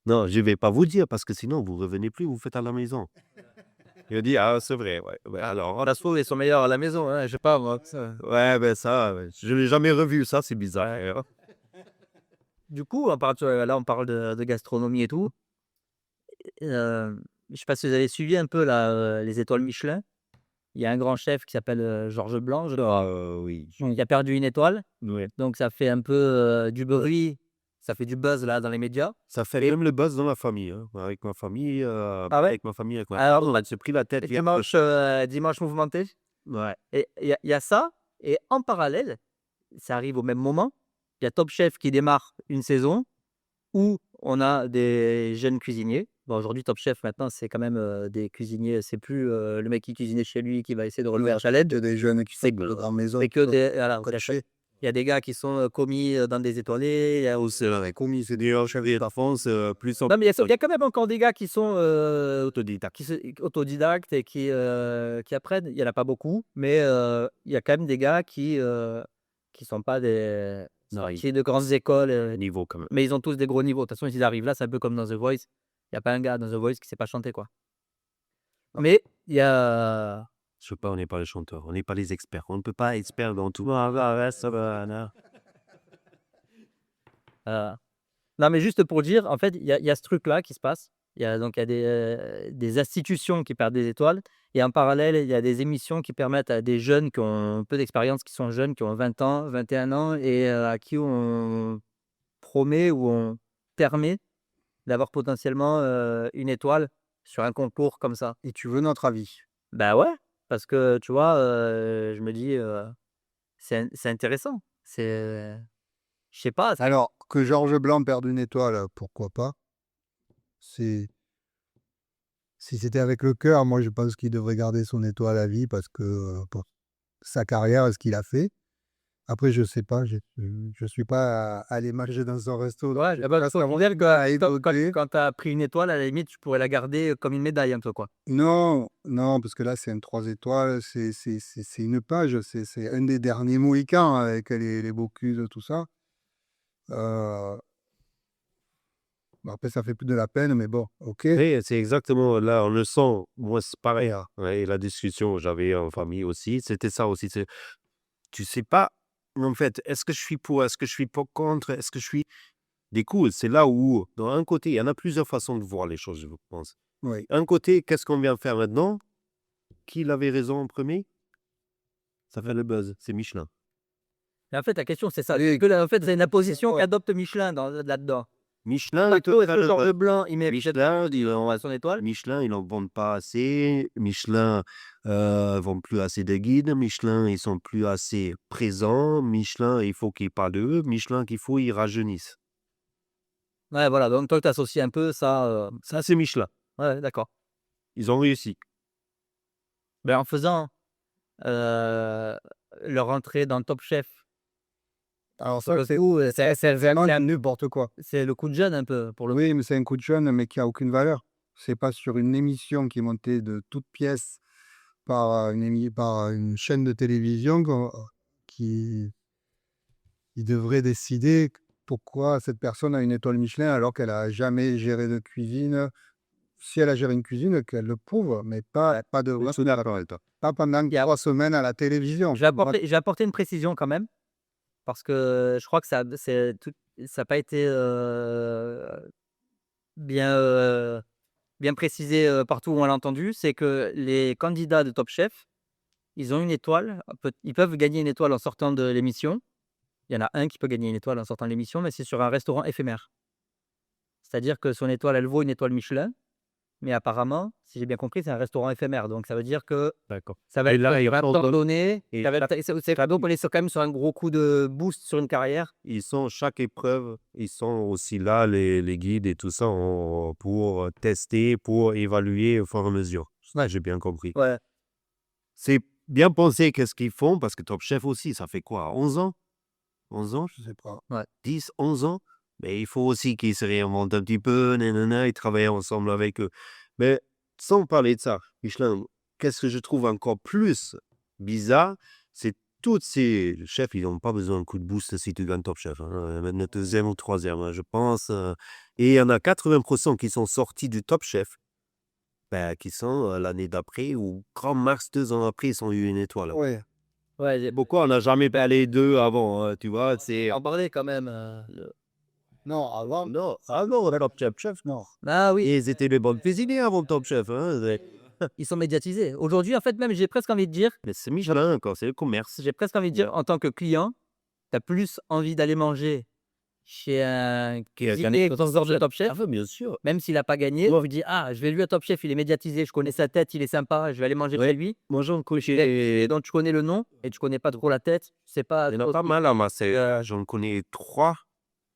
Non, je vais pas vous dire parce que sinon vous revenez plus, vous faites à la maison». Il a dit: «Ah, c'est vrai, ouais. Ouais, alors, Ça se trouve, ils sont meilleurs à la maison, hein, je sais pas moi. ouais, ben, ça, ouais, je l'ai jamais revu, ça, c'est bizarre, hein». Du coup, on parle de gastronomie et tout. Je sais pas si vous avez suivi un peu là, les étoiles Michelin. Il y a un grand chef qui s'appelle, Georges Blanc, Ah, oui. donc il a perdu une étoile, Ouais. donc ça fait un peu, du bruit, ça fait du buzz là dans les médias. Ça fait Et même le buzz dans la famille, hein. Avec ma famille, ah ouais? avec ma Alors, femme, on s'est pris la tête hier. dimanche mouvementé, Ouais. et il y a ça, et en parallèle, ça arrive au même moment, il y a Top Chef qui démarre une saison où on a des jeunes cuisiniers. Bon, aujourd'hui, Top Chef, maintenant, c'est quand même, des cuisiniers, c'est plus, le mec qui cuisinait chez lui qui va essayer de relever un challenge. Il y a des jeunes qui C'est sont de grandes maisons. c'est que des voilà, coachés. il y a des gars qui sont, commis, dans des étoilés, il y a Ou c'est vrai, commis, c'est des chefs de la France, plus en non, mais il y a quand même encore des gars qui sont, autodidacte. autodidactes et qui apprennent. Il y en a pas beaucoup, mais il y a quand même des gars qui sont pas des Non, sortis de grandes écoles, niveau quand même. mais ils ont tous des gros niveaux. De toute façon, ils arrivent là, c'est un peu comme dans The Voice. Il y a pas un gars dans The Voice qui sait pas chanter, quoi. Mais il y a Je sais pas, on n'est pas les chanteurs, on n'est pas les experts. On ne peut pas être expert dans tout. Ça va, non. heu, non, mais juste pour dire, en fait, il y a ce truc-là qui se passe. Il y a des institutions qui perdent des étoiles, et en parallèle, il y a des émissions qui permettent à des jeunes qui ont peu d'expérience, qui sont jeunes, qui ont 20 ans, 21 ans, et à qui on promet ou on permet d'avoir potentiellement, une étoile sur un concours comme ça. Et tu veux notre avis. Bah ouais, parce que tu vois, je me dis, c'est intéressant. Je sais pas, Alors, que Georges Blanc perde une étoile, pourquoi pas? C'est Si c'était avec le cœur, moi je pense qu'il devrait garder son étoile à vie parce que, pour sa carrière et ce qu'il a fait. Après, je sais pas, je suis pas allé manger dans un resto, donc Ouais, j'ai ah bah, pas faut savoir dire à que écouter. quand tu as pris une étoile, à la limite, tu pourrais la garder comme une médaille un peu, quoi. Non, non, parce que là, c'est un 3 étoiles, c'est une page, c'est un des derniers Mohicans avec les Bocuse, tout ça. Heu, bon après ça fait plus de la peine, mais bon, OK. Oui, c'est exactement là, on le sent. Moi, c'est pareil, hein. Ouais, la discussion que j'avais en famille aussi, c'était ça aussi. Tu sais pas, en fait, est-ce que je suis pour, est-ce que je suis pas contre, est-ce que je suis. Du coup, c'est là où, dans un côté, il y en a plusieurs façons de voir les choses, je pense. Oui. Un côté, qu'est-ce qu'on vient faire maintenant? Qui avait raison en premier? Ça fait le buzz, c'est Michelin. Et en fait, la question, c'est ça. Que là, en fait, c'est une imposition qu'adopte Michelin là-dedans. Michelin, il te Taco, est-ce que fait Georges Blanc, il met Michelin, ils en son étoile? Michelin, ils en vendent pas assez. Michelin, vend plus assez de guides. Michelin, ils sont plus assez présents. Michelin, il faut qu'ils parlent d'eux. Michelin, qu'il faut, ils rajeunissent. Ouais, voilà, donc toi, tu associes un peu ça, Ça, c'est Michelin. ouais, d'accord. Ils ont réussi. Ben, en faisant, leur entrée dans Top Chef, Alors pour ça, le c'est coup, c'est vraiment c'est un n'importe quoi. c'est le coup de jeune un peu, pour le coup. Oui, mais c'est un coup de jeune, mais qui a aucune valeur. C'est pas sur une émission qui est montée de toutes pièces par, une chaîne de télévision qui devrait décider pourquoi cette personne a une étoile Michelin alors qu'elle a jamais géré de cuisine. Si elle a géré une cuisine, qu'elle le prouve, mais pas de Je suis d'accord avec toi. pas pendant Il y a 3 semaines à la télévision. je vais apporter une précision quand même, parce que je crois que ça a pas été, bien, bien précisé, partout où on l'a entendu. C'est que les candidats de Top Chef, ils ont une étoile, ils peuvent gagner une étoile en sortant de l'émission. Il y en a un qui peut gagner une étoile en sortant de l'émission, mais c'est sur un restaurant éphémère. C'est-à-dire que son étoile, elle vaut une étoile Michelin, mais apparemment, si j'ai bien compris, c'est un restaurant éphémère. Donc ça veut dire que D'accord. ça va Et être là, sur un temps donné, et ça va être c'est cadeau, on est quand même sur un gros coup de boost sur une carrière. chaque épreuve, ils sont aussi là, les guides et tout ça, pour tester, pour évaluer au fur et à mesure. Ça, j'ai bien compris. Ouais, C'est bien pensé qu'est-ce qu'ils font, parce que Top Chef aussi, ça fait quoi? 11 ans? 11 ans? Je sais pas. ouais. 10, 11 ans? Mais il faut aussi qu'ils se réinventent un petit peu, nanana, ils travaillent ensemble avec eux. Mais sans parler de ça, Michelin, qu'est-ce que je trouve encore plus bizarre, c'est tous ces chefs, ils n'ont pas besoin d'un coup de boost si tu gagnes Top Chef, hein, maintenant 2e ou 3e, hein, je pense, et il y en a 80 qui sont sortis du Top Chef, bah, qui sont, l'année d'après ou grand max 2 ans après, ils ont eu une étoile. Ouais. Ouais, Pourquoi on n'a jamais fait les 2 avant, tu vois? C'est en parler quand même, Non, avant non, ah non, Top Chef, non. ah oui, et ils étaient les bons cuisiniers avant Top Chef, hein, ils sont médiatisés. Aujourd'hui, en fait, même, j'ai presque envie de dire mais c'est Michelin, quoi, c'est le commerce. en tant que client, tu as plus envie d'aller manger chez un cuisinier dans ce de Top Chef, Ah ouais, bien sûr. même s'il a pas gagné. Tu dis: «Ah, je vais lui à Top Chef, il est médiatisé, je connais sa tête, il est sympa, je vais aller manger Ouais. chez lui». Moi, j'en Et connais dont tu connais le nom et tu connais pas trop la tête, tu sais pas il y en a trop pas mal à Marseille, j'en connais 3,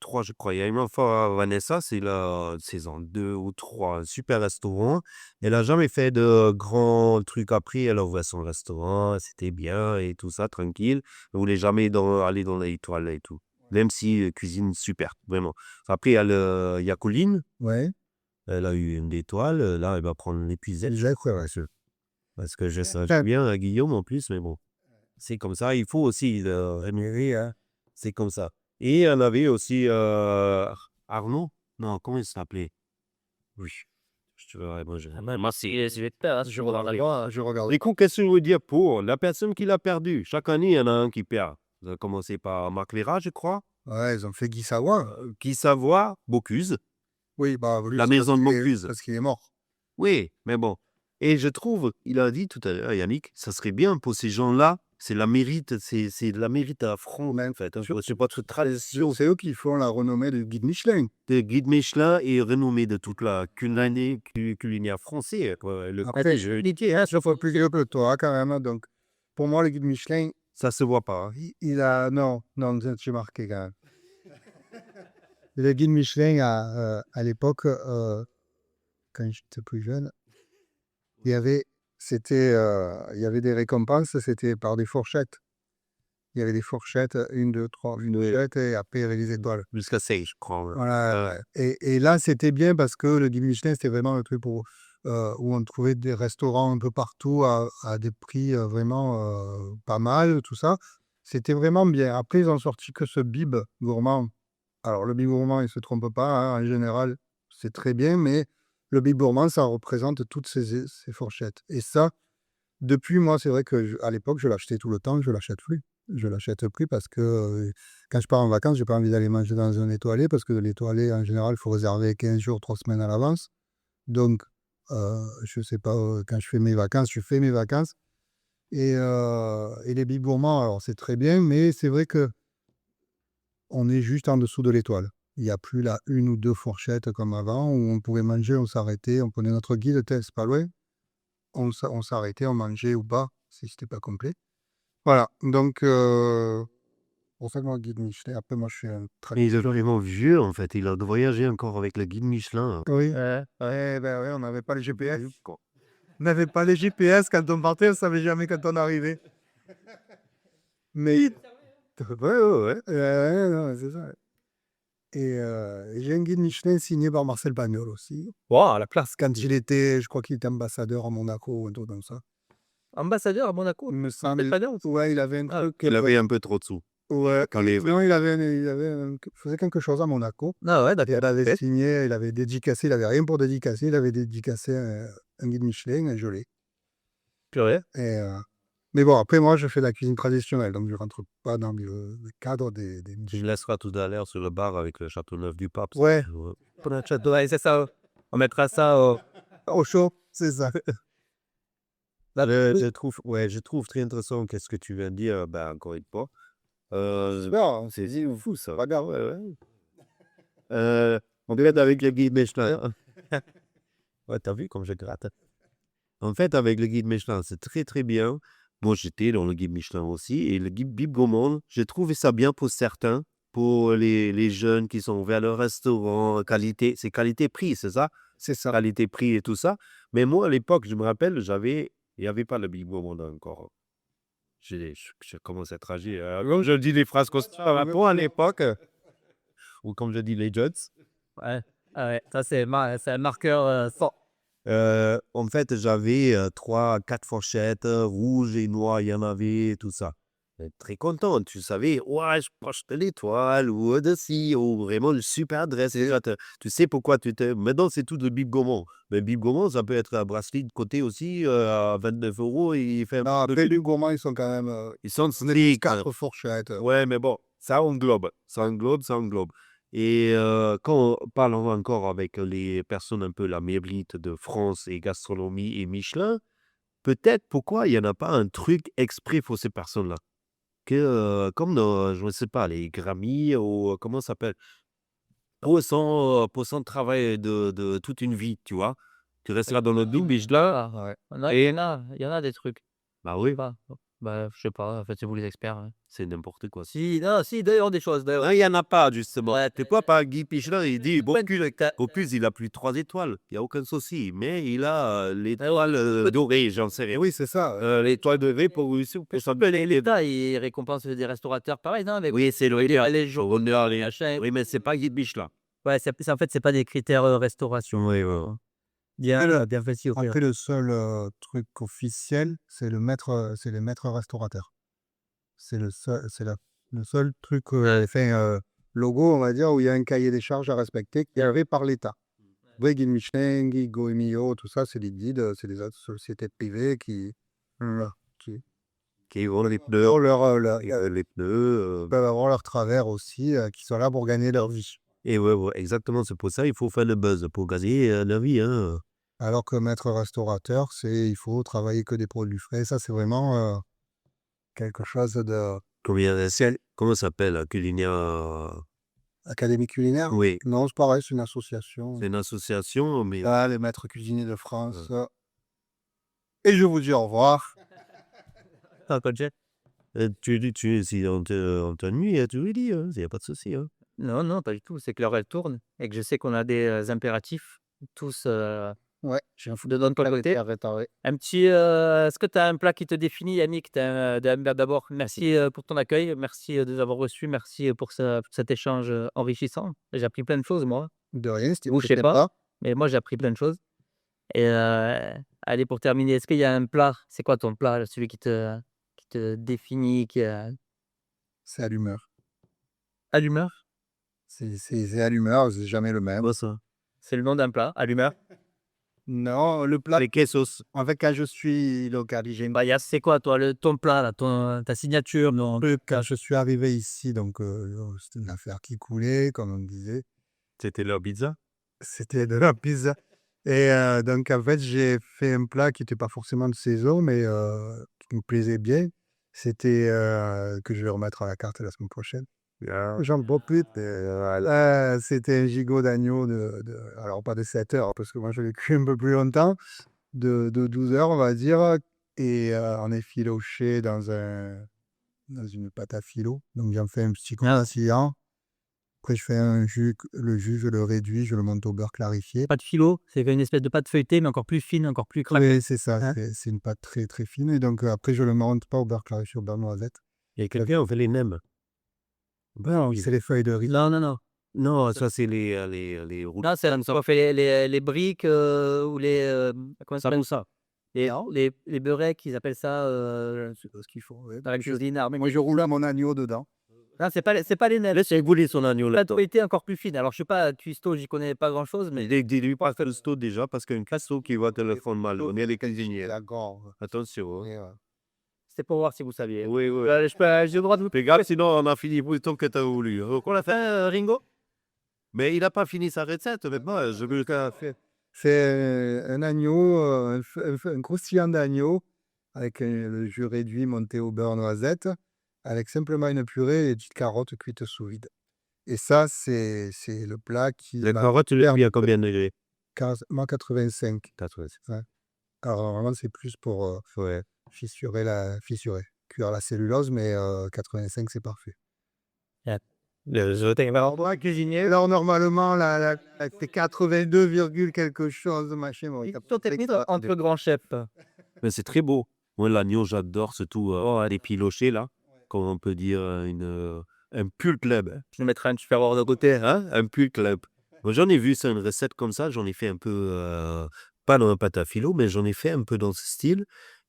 3 je crois. Il y a une fois Vanessa, c'est la saison 2 ou 3, un super restaurant. Elle a jamais fait de grands trucs après, elle a ouvert son restaurant, c'était bien et tout ça, tranquille. Elle voulait jamais aller dans l'étoile et tout. Même si, cuisine super, vraiment. Après il y a Colline, Ouais, elle a eu une étoile, là, elle va prendre l'épuisette. j'ai cru, ouais, Parce que je sache bien à Guillaume en plus, mais bon, c'est comme ça, il faut aussi rémunérer, hein, c'est comme ça. Et il y en avait aussi Arnaud, non, comment il s'appelait? Oui, je te verrai, moi, moi je regarde la je regarde. Du coup, qu'est-ce que je veux dire pour la personne qui l'a perdu? Chaque année, il y en a un qui perd. Ça a commencé par Marc Léra, je crois, Ouais, ils ont fait Guy Savoie. Guy Savoie, Bocuse, Oui, bah, lui, la c'est maison de parce qu'il est Bocuse. parce qu'il est mort. Oui, mais bon. Et je trouve, il a dit tout à l'heure, Yannick, ça serait bien pour ces gens-là, c'est la mérite, c'est de la mérite à la France, en fait, hein, c'est pas toute tradition C'est eux qui font la renommée du guide Michelin. de guide Michelin et renommée de toute la culinaire français, quoi. Après, Je je fois plus vieux que toi, quand même, donc pour moi, le guide Michelin, ça se voit pas, hein. il a non, non, j'ai marqué quand même. Le guide Michelin à l'époque, quand j'étais plus jeune, il y avait il y avait des récompenses, c'était par des fourchettes. Il y avait des fourchettes, 1, 2, 3 Oui. fourchettes et après il y avait les étoiles. Jusqu'à 6, je crois. Ouais. Voilà, et là, c'était bien parce que le guide Michelin, c'était vraiment le truc où on trouvait des restaurants un peu partout à des prix, vraiment, pas mal, tout ça. C'était vraiment bien. Après, ils ont sorti que ce bib gourmand. Alors le bib gourmand, il se trompe pas, hein, en général, c'est très bien, mais le bib gourmand, ça représente toutes ces fourchettes et ça, depuis, moi, c'est vrai que à l'époque, je l'achetais tout le temps, je l'achète plus. Je l'achète plus parce que, quand je pars en vacances, j'ai pas envie d'aller manger dans un étoilé parce que l'étoilé, en général, il faut réserver 15 jours, 3 semaines à l'avance. Donc, je sais pas, quand je fais mes vacances, je fais mes vacances et les bibes gourmands, alors c'est très bien, mais c'est vrai qu'on est juste en dessous de l'étoile. Il y a plus là 1 ou 2 fourchettes comme avant où on pouvait manger, on s'arrêtait, on prenait notre guide, tu c'est pas loin. On s'arrêtait, on mangeait ou pas, si c'était pas complet. Voilà, donc pour ça que moi, guide Michelin, après moi je suis un Mais il est traditionnel. vraiment vieux, en fait. Il a voyagé encore avec le guide Michelin. Oui, Ouais. ouais, ben ouais, on n'avait pas les GPS. Quoi. On n'avait pas les GPS quand on partait, on savait jamais quand on arrivait. Mais ouais, ouais, ouais, non, c'est ça. Et j'ai un guide Michelin signé par Marcel Pagnol aussi. Waouh, la classe. Quand il était, je crois qu'il était ambassadeur à Monaco ou un truc comme ça. Ambassadeur à Monaco. Il me Marcel semble. Pagnol. Ouais, il avait un Ah, truc. Il avait un peu trop de sous. Ouais, Quand les... non, il faisait quelque chose à Monaco. Ah ouais, Et d'accord. elle avait signé, il avait dédicacé, il avait rien pour dédicacer, il avait dédicacé un guide Michelin et je l'ai. Purée. Et, mais bon, après, moi, je fais de la cuisine traditionnelle, donc je rentre pas dans le cadre des Tu me Michelin. laisseras tout à l'heure sur le bar avec le Châteauneuf du Pape. Ouais, Pour notre château, ouais, c'est ça. On mettra ça au. au chaud, c'est ça. Je trouve très intéressant qu'est-ce que tu viens de dire, ben, encore une fois. Super, hein, C'est fou, ça. regarde. Ouais, ouais. On regarde avec le guide Michelin. Ouais, t'as vu comme je gratte. En fait, avec le guide Michelin, c'est très très bien. Moi, j'étais dans le guide Michelin aussi. Et le guide Bib Gourmand, j'ai trouvé ça bien pour certains. Pour les jeunes qui sont vers le restaurant, qualité, c'est qualité-prix, c'est ça? C'est ça. Qualité-prix et tout ça. Mais moi, à l'époque, je me rappelle, il n'y avait pas le Bib Gourmand encore. Je commence à être âgé. Comme je dis les phrases comme ça, par rapport à l'époque, ou comme je dis les jeunes. Ouais. Ah ouais, ça c'est un marqueur fort. En fait, j'avais 3, 4 fourchettes, rouges et noires, il y en avait, tout ça. Très content, tu savais, ouais, je poche de l'étoile, ou de ci, ou vraiment le super adresse. Et là, tu sais pourquoi tu te. Maintenant, c'est tout le bib gourmand. Mais bib gourmand, ça peut être un bracelet de côté aussi, à 29 €, et il fait un Non, peu de après, pub. les gourmands, ils sont quand même Ils sont slick. 4 fourchettes. Ouais, mais bon, ça englobe. Ça englobe, ça englobe. Et quand on parle encore avec les personnes un peu la mérite de France et gastronomie et Michelin, peut-être pourquoi il n'y en a pas un truc exprès pour ces personnes-là. Que, comme dans, je ne sais pas, les Grammy ou comment ça s'appelle, pour son travail de toute une vie, tu vois. Tu resteras dans le double Michelin. Ah ouais. Non, il y en a des trucs. Bah oui, Pas. Bah, je sais pas, en fait, c'est vous les experts, hein. c'est n'importe quoi. Si, non, si, d'ailleurs, des choses. D'ailleurs. Non, il n'y en a pas, justement. Ouais, C'est quoi, par Guy Michelin, il dit, bon, Ouais, t'as- au plus, il a plus de 3 étoiles, il n'y a aucun souci. Mais il a l'étoile dorée, j'en sais rien. Oui, c'est ça. L'étoile dorée pour réussir. Pour ça, L'État, il récompense des restaurateurs pareil, non? Avec oui, c'est le les jours, honneur, les machin. oui, mais c'est pas Guy Michelin. Ouais, en fait, c'est pas des critères restauration. Oui, oui. Bien facile. Après, le seul truc officiel, c'est c'est les maîtres restaurateurs. C'est le seul truc, enfin, logo, on va dire, où il y a un cahier des charges à respecter qui est fait par l'État. Vrai guide Michelin, guide Goemio, tout ça, c'est des guides, c'est des sociétés privées voilà, qui Qui ont les pneus, ont les pneus. peuvent avoir leur travers aussi, qui sont là pour gagner leur vie. Et ouais, ouais, exactement, c'est pour ça il faut faire le buzz, pour gagner la vie. Hein. Alors que maître restaurateur, il faut travailler que des produits frais. Ça, c'est vraiment quelque chose de Comment ça s'appelle, culinaire? académie culinaire. Oui, Non, c'est pareil, c'est une association. c'est une association, mais Ah, les maîtres cuisiniers de France. Et je vous dis au revoir. Ah, quand j'ai- si on t'ennuie, tu lui dis, il n'y a pas de souci. Hein. Non, non, pas du tout. C'est que l'heure, elle tourne et que je sais qu'on a des impératifs tous Ouais, j'ai un de ton côté. réparé. Un petit, est-ce que tu as un plat qui te définit, Yannick? D'abord, merci, pour ton accueil. Merci, de nous avoir reçus. Merci, pour cet échange, enrichissant. J'ai appris plein de choses, moi. De rien, c'était Vous, je très sais pas, sympa. mais moi, j'ai appris plein de choses et allez, pour terminer, est-ce qu'il y a un plat, c'est quoi ton plat, celui qui te définit, C'est à l'humeur. à l'humeur? C'est à l'humeur, c'est jamais le même. Quoi ça? C'est le nom d'un plat, à l'humeur? Non, le plat, Les quesos. en fait, quand je suis local, Bah, c'est quoi, toi, ton plat, là, ta signature? Non, quand je suis arrivé ici, donc c'était une affaire qui coulait, comme on disait. C'était leur pizza? C'était de la pizza. Et donc en fait, j'ai fait un plat qui était pas forcément de saison, mais qui me plaisait bien. C'était, que je vais remettre à la carte la semaine prochaine. Ah, J'en profite. voilà. C'était un gigot d'agneau alors pas de 7 heures, parce que moi je l'ai cuit un peu plus longtemps, de 12 heures, on va dire, et on effiloché dans une pâte à filo. Donc j'en fais un petit croustillant. Après je fais un jus, le jus, je le réduis, je le monte au beurre clarifié. Pâte philo, c'est une espèce de pâte feuilletée, mais encore plus fine, encore plus craquelée. Oui, c'est ça, Hein? c'est une pâte très, très fine, et donc après je le monte pas au beurre clarifié, au beurre noisette. Il y a quelqu'un qui fait les nems. Ben oui, c'est les feuilles de riz. Non, non, non. Non, ça c'est les roux. Non, c'est on fait les briques, ou comment ça s'appelle? Ça. Les beureks, ils appellent ça, C'est pas ce qu'il faut, ouais. dans la cuisine Mais moi je roule mon agneau dedans. non, c'est pas les nèfles. Laisse ébouler son agneau Pâte là-dedans. feuilletée encore plus fine. Alors je suis pas cuistot, j'y connais pas grand chose, mais Dis-lui pas faire le sto déjà parce qu'un casso qui va te le faire mal. On est les cuisiniers. D'accord. Attention. Hein. Et, c'était pour voir si vous saviez. Oui, oui. J'ai le droit de vous Regarde, sinon on a fini plus tôt que tu as voulu. On l'a fait, Ringo? mais il n'a pas fini sa recette. Maintenant, je veux le faire. c'est un agneau, un croustillant d'agneau avec le jus réduit monté au beurre noisette, avec simplement une purée et des petites carottes cuites sous vide. Et ça, c'est le plat qui Le m'a carotte, tu l'as mis à combien de degrés? moi 85. 85. Alors normalement, c'est plus pour Ouais. fissurer, cuire la cellulose, mais 85, c'est parfait. Je t'ai Moi, cuisinier, alors normalement, c'est 82, quelque chose, machin. Bon, Question technique entre grands chefs. Mais c'est très beau. Moi, l'agneau, j'adore, surtout les pilochés, là. Comme on peut dire, un pull club. Hein. Je le mettrai un tupperware de côté. Hein? Un pull club. Moi, j'en ai vu ça, une recette comme ça. J'en ai fait un peu, pas dans un pâte à filo, mais j'en ai fait un peu dans ce style.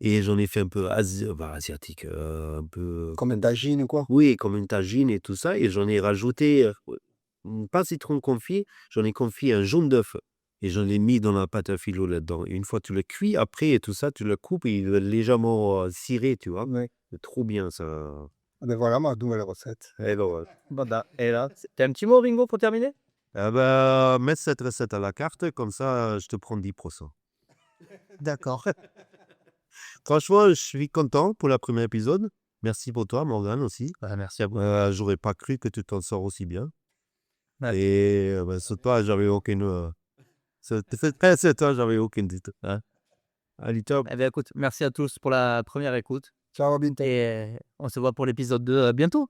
Et j'en ai fait un peu asiatique, un peu. Comme un tagine, quoi. Oui, comme une tagine et tout ça. Et j'en ai rajouté, pas citron confit, j'en ai confit un jaune d'œuf. Et j'en ai mis dans la pâte à filo là-dedans. Et une fois tu le cuis, après et tout ça, tu le coupes et il est légèrement ciré, tu vois. Ouais. C'est trop bien ça. Ah ben voilà ma nouvelle recette. Et ben voilà. Voilà. Et là, t'as un petit mot, Ringo, pour terminer? Ah ben, mets cette recette à la carte, comme ça, je te prends 10%. D'accord. Franchement, je suis content pour le premier épisode. Merci pour toi, Morgane, aussi. Merci à vous. J'aurais pas cru que tu t'en sors aussi bien. Ouais. Et sur toi, j'avais aucune... c'est toi, j'avais aucune doute. Hein? Allez, ciao. Eh bien, écoute, merci à tous pour la première écoute. Ciao, Robin. Et on se voit pour l'épisode 2 bientôt.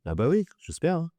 Ah bah oui, j'espère. Hein.